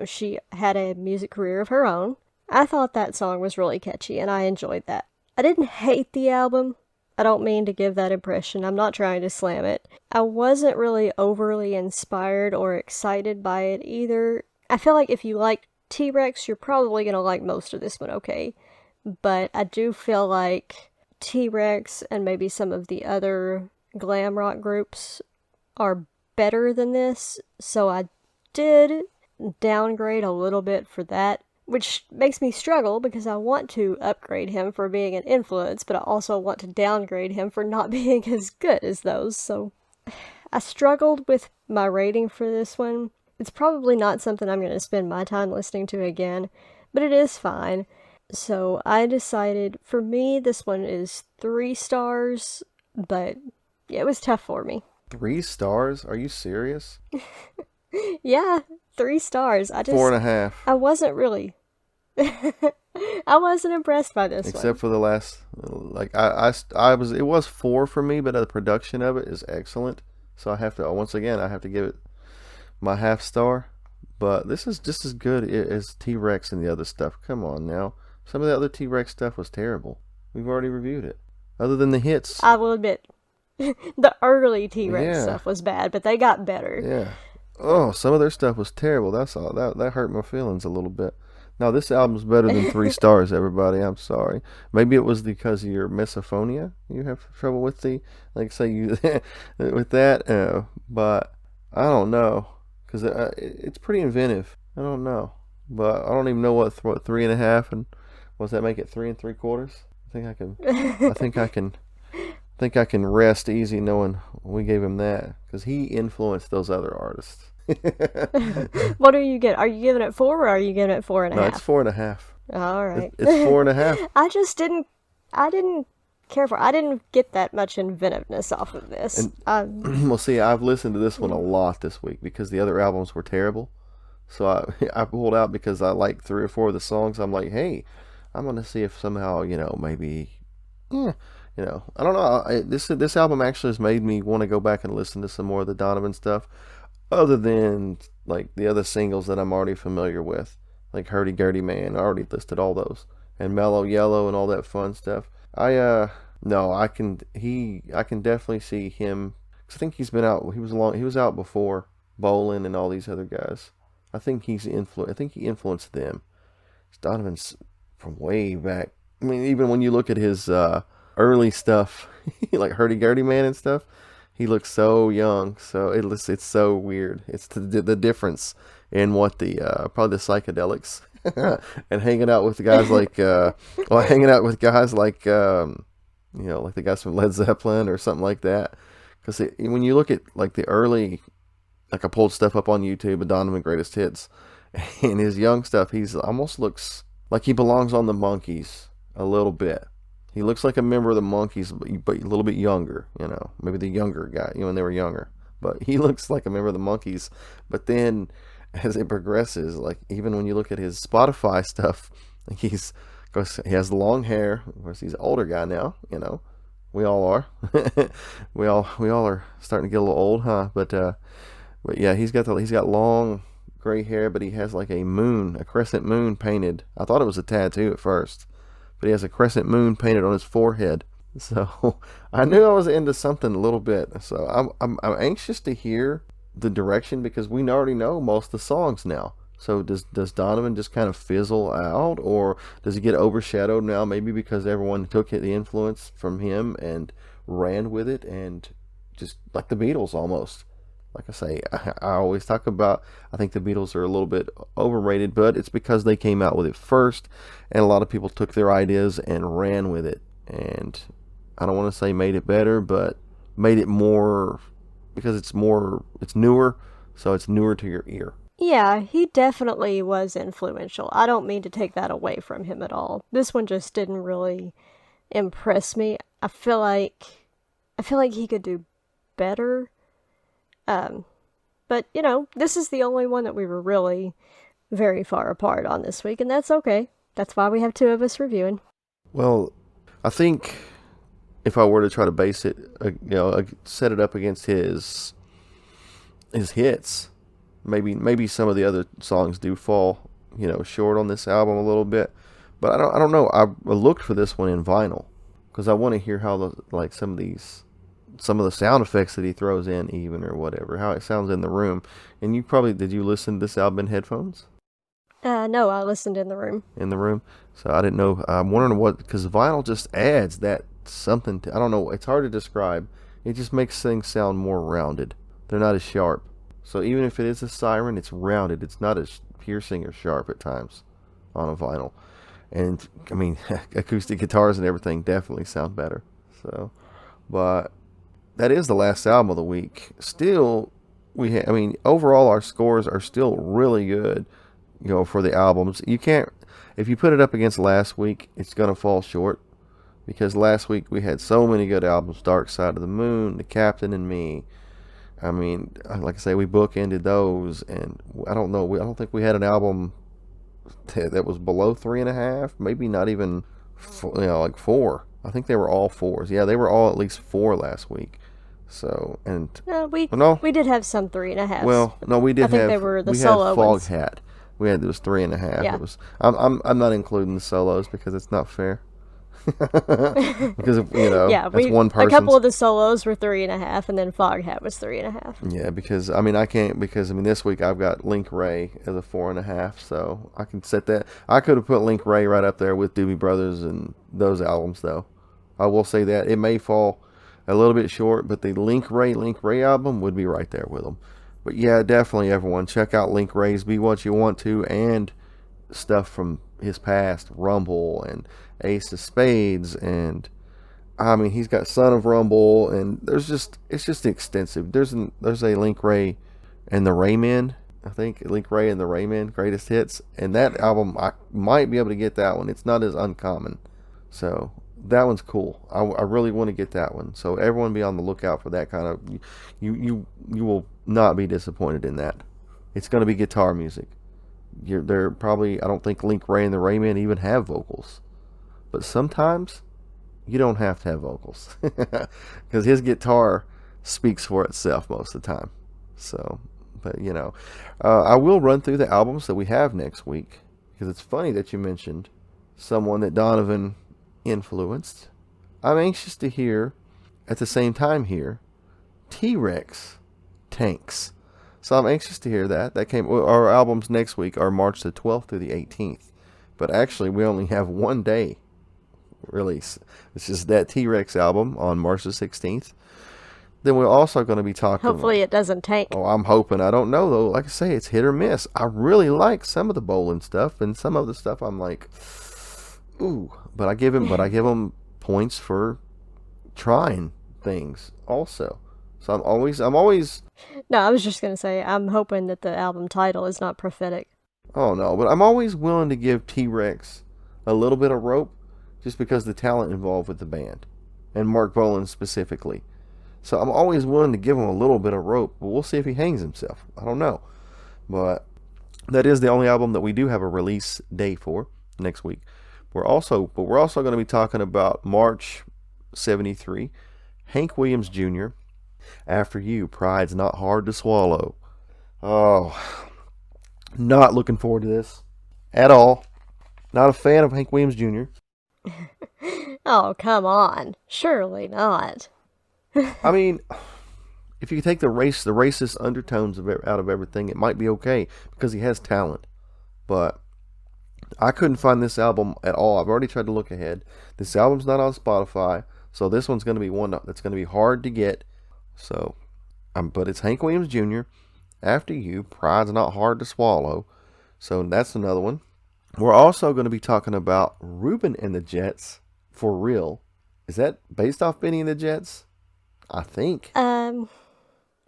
She had a music career of her own. I thought that song was really catchy, and I enjoyed that. I didn't hate the album. I don't mean to give that impression. I'm not trying to slam it. I wasn't really overly inspired or excited by it either. I feel like if you like T-Rex, you're probably going to like most of this one okay. But I do feel like T-Rex and maybe some of the other glam rock groups are better than this, so I did downgrade a little bit for that, which makes me struggle because I want to upgrade him for being an influence, but I also want to downgrade him for not being as good as those, so I struggled with my rating for this one. It's probably not something I'm going to spend my time listening to again, but it is fine. So I decided, for me, this one is 3 stars, but yeah, it was tough for me. 3 stars? Are you serious? Yeah, 3 stars. I just 4.5. I wasn't really. I wasn't impressed by this Except for the last, like I was. It was 4 for me, but the production of it is excellent. So I have to give it my half star. But this is just as good as T-Rex and the other stuff. Come on now. Some of the other T-Rex stuff was terrible. We've already reviewed it. Other than the hits. I will admit, the early T-Rex stuff was bad, but they got better. Yeah. Oh, some of their stuff was terrible. That's all. That hurt my feelings a little bit. Now, this album's better than 3 stars, everybody. I'm sorry. Maybe it was because of your misophonia. You have trouble with with that. But I don't know. Because it's pretty inventive. I don't know. But I don't even know what 3.5 and does that make it 3 3/4? I think I can rest easy knowing we gave him that because he influenced those other artists. What do you get? Are you giving it 4 or are you giving it 4.5? No, it's 4.5. All right. It's 4.5. I didn't care for. I didn't get that much inventiveness off of this. And, well, see, I've listened to this one a lot this week because the other albums were terrible. So I pulled out because I like 3 or 4 of the songs. I'm like, hey, I'm gonna see if somehow maybe, I don't know. This album actually has made me want to go back and listen to some more of the Donovan stuff, other than like the other singles that I'm already familiar with, like Hurdy Gurdy Man. I already listed all those, and Mellow Yellow and all that fun stuff. I can definitely see him. 'Cause I think he's been out. He was out before Bolin and all these other guys. I think he influenced them. Donovan's from way back. I mean, even when you look at his early stuff, like Hurdy Gurdy Man and stuff, he looks so young. So it's so weird. It's the difference in what probably the psychedelics and hanging out with guys like like the guys from Led Zeppelin or something like that. Because when you look at like the early, like I pulled stuff up on YouTube of Donovan Greatest Hits, and his young stuff, he's almost looks like he belongs on the Monkees a little bit. He looks like a member of the Monkees, but a little bit younger, maybe the younger guy, when they were younger. But he looks like a member of the Monkees. But then as it progresses, like even when you look at his Spotify stuff, like he has the long hair. Of course, he's an older guy now, We all are. we all are starting to get a little old, huh? But yeah, he's got long gray hair, but he has like a crescent moon painted. I thought it was a tattoo at first, but he has a crescent moon painted on his forehead. So I knew I was into something a little bit. So I'm anxious to hear the direction because we already know most of the songs now. So does Donovan just kind of fizzle out, or does he get overshadowed now? Maybe because everyone took the influence from him and ran with it, and just like the Beatles almost. Like I say, I always talk about, I think the Beatles are a little bit overrated, but it's because they came out with it first, and a lot of people took their ideas and ran with it. And I don't want to say made it better, but made it more, because it's newer, so it's newer to your ear. Yeah, he definitely was influential. I don't mean to take that away from him at all. This one just didn't really impress me. I feel like he could do better. But this is the only one that we were really very far apart on this week, and that's okay. That's why we have two of us reviewing. Well, I think if I were to try to base it, set it up against his hits, maybe some of the other songs do fall, short on this album a little bit. But I don't know. I looked for this one in vinyl because I want to hear how some of the sound effects that he throws in, even, or whatever, how it sounds in the room. And did you listen to this album in headphones? No, I listened in the room. In the room. So I didn't know. I'm wondering because vinyl just adds that something I don't know. It's hard to describe. It just makes things sound more rounded. They're not as sharp. So even if it is a siren, it's rounded. It's not as piercing or sharp at times on a vinyl. And I mean, acoustic guitars and everything definitely sound better. So, but that is the last album of the week. Still, overall our scores are still really good, for the albums. If you put it up against last week, it's going to fall short, because last week we had so many good albums: Dark Side of the Moon, The Captain and Me. I mean, like I say, we bookended those, and I don't know. I don't think we had an album that was below 3.5, maybe not even, like 4. I think they were all 4s. Yeah, they were all at least 4 last week. So, and we did have some 3.5s. Well, no, we did. I think have, they were the we solo had Fog ones. Hat. We had those 3.5. Yeah. It was. I'm not including the solos because it's not fair. Because yeah, that's one person. A couple of the solos were 3.5, and then Fog Hat was 3.5. Yeah, because I can't, because this week I've got Link Wray as a 4.5, so I can set that. I could have put Link Wray right up there with Doobie Brothers and those albums, though. I will say that it may fall a little bit short, but the Link Wray album would be right there with them. But yeah, definitely everyone check out Link Wray's Be What You Want To, and stuff from his past, Rumble and Ace of Spades, and he's got Son of Rumble, and it's just extensive. There's a Link Wray and the Raymen, I think Link Wray and the Raymen Greatest Hits, and that album I might be able to get that one. It's not as uncommon, so that one's cool. I really want to get that one. So everyone be on the lookout for that kind of. You will not be disappointed in that. It's going to be guitar music. They're probably, I don't think Link Wray and the Raymen even have vocals. But sometimes you don't have to have vocals. Because his guitar speaks for itself most of the time. So, but I will run through the albums that we have next week. Because it's funny that you mentioned someone that Donovan influenced. I'm anxious to hear, at the same time here, T-Rex Tanks. So I'm anxious to hear that. Our albums next week are March the 12th through the 18th. But actually, we only have one day release. It's just that T-Rex album on March the 16th. Then we're also going to be talking. Hopefully it doesn't tank. Oh, I'm hoping. I don't know, though. Like I say, it's hit or miss. I really like some of the Bolin stuff, and some of the stuff I'm like, ooh. But I give him points for trying things also. So I'm always. No, I was just gonna say I'm hoping that the album title is not prophetic. Oh no, but I'm always willing to give T-Rex a little bit of rope, just because the talent involved with the band, and Mark Bolan specifically. So I'm always willing to give him a little bit of rope, but we'll see if he hangs himself. I don't know, but that is the only album that we do have a release day for next week. We're also going to be talking about March '73, Hank Williams Jr. After You, Pride's Not Hard to Swallow. Oh, not looking forward to this at all. Not a fan of Hank Williams Jr. Oh, come on. Surely not. I mean, if you take the racist undertones out of everything, it might be okay because he has talent. But I couldn't find this album at all. I've already tried to look ahead. This album's not on Spotify, so this one's going to be one that's going to be hard to get. So, but it's Hank Williams Jr. After You, Pride's Not Hard to Swallow. So that's another one. We're also going to be talking about Reuben and the Jets, For Real, Is that based off Benny and the Jets? I think.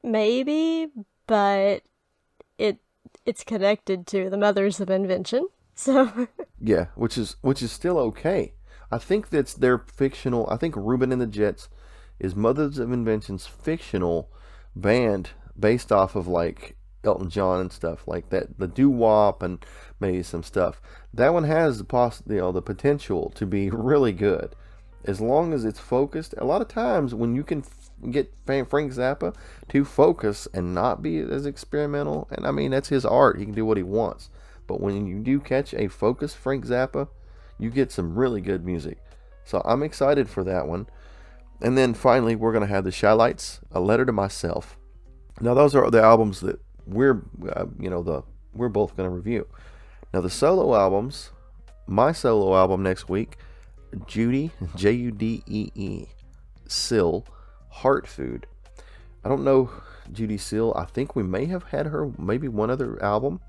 Maybe, but it's connected to the Mothers of Invention. So Yeah, which is still okay. I think that's their fictional. I think Reuben and the Jets is Mothers of Invention's fictional band based off of like Elton John and stuff like that, the doo wop and maybe some stuff. That one has the potential to be really good, as long as it's focused. A lot of times when you can get Frank Zappa to focus and not be as experimental, and I mean that's his art. He can do what he wants. But when you do catch a focused Frank Zappa, you get some really good music. So I'm excited for that one. And then finally, we're going to have the Shy-Lights, A Letter to Myself. Now, those are the albums that we're both going to review. Now, the solo albums, my solo album next week, Judy, Judee, Sill, Heart Food. I don't know Judy Sill. I think we may have had her, maybe one other album.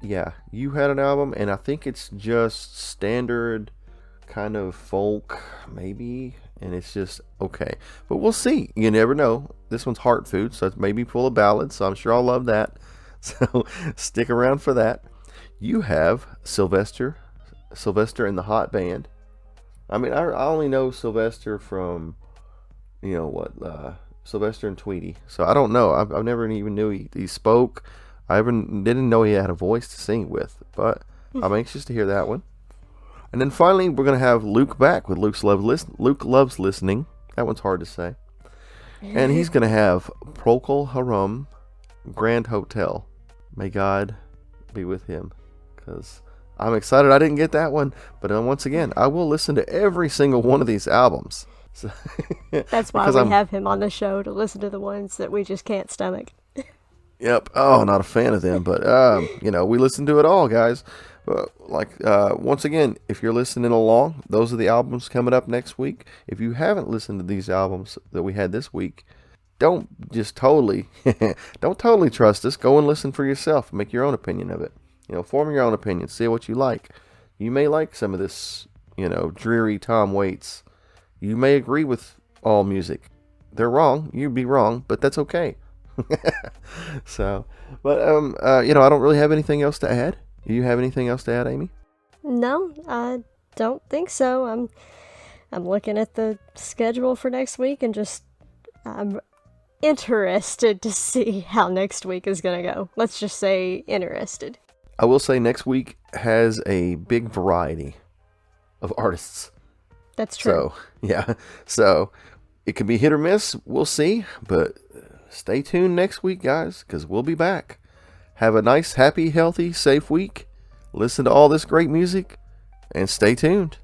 Yeah, you had an album, and I think it's just standard kind of folk, maybe, and it's just okay. But we'll see. You never know. This one's Heart Food, so it's maybe full of ballads, so I'm sure I'll love that. So stick around for that. You have Sylvester and the Hot Band. I mean, I only know Sylvester from, Sylvester and Tweety. So I don't know. I've never even knew he spoke. I didn't know he had a voice to sing with, but I'm anxious to hear that one. And then finally, we're going to have Luke back with Luke Loves Listening. That one's hard to say. And he's going to have Procol Harum, Grand Hotel. May God be with him, because I'm excited I didn't get that one. But once again, I will listen to every single one of these albums. So that's why we have him on the show, to listen to the ones that we just can't stomach. Yep. Oh, not a fan of them, but we listen to it all, guys. Once again, if you're listening along, those are the albums coming up next week. If you haven't listened to these albums that we had this week, don't totally trust us. Go and listen for yourself. Make your own opinion of it. Form your own opinion. See what you like. You may like some of this, dreary Tom Waits. You may agree with all music. They're wrong. You'd be wrong, but that's okay. So, but I don't really have anything else to add. Do you have anything else to add, Amy? No, I don't think so. I'm looking at the schedule for next week and I'm interested to see how next week is going to go. Let's just say interested. I will say next week has a big variety of artists. That's true. So, yeah. So, it could be hit or miss. We'll see. But stay tuned next week, guys, because we'll be back. Have a nice, happy, healthy, safe week. Listen to all this great music, and stay tuned.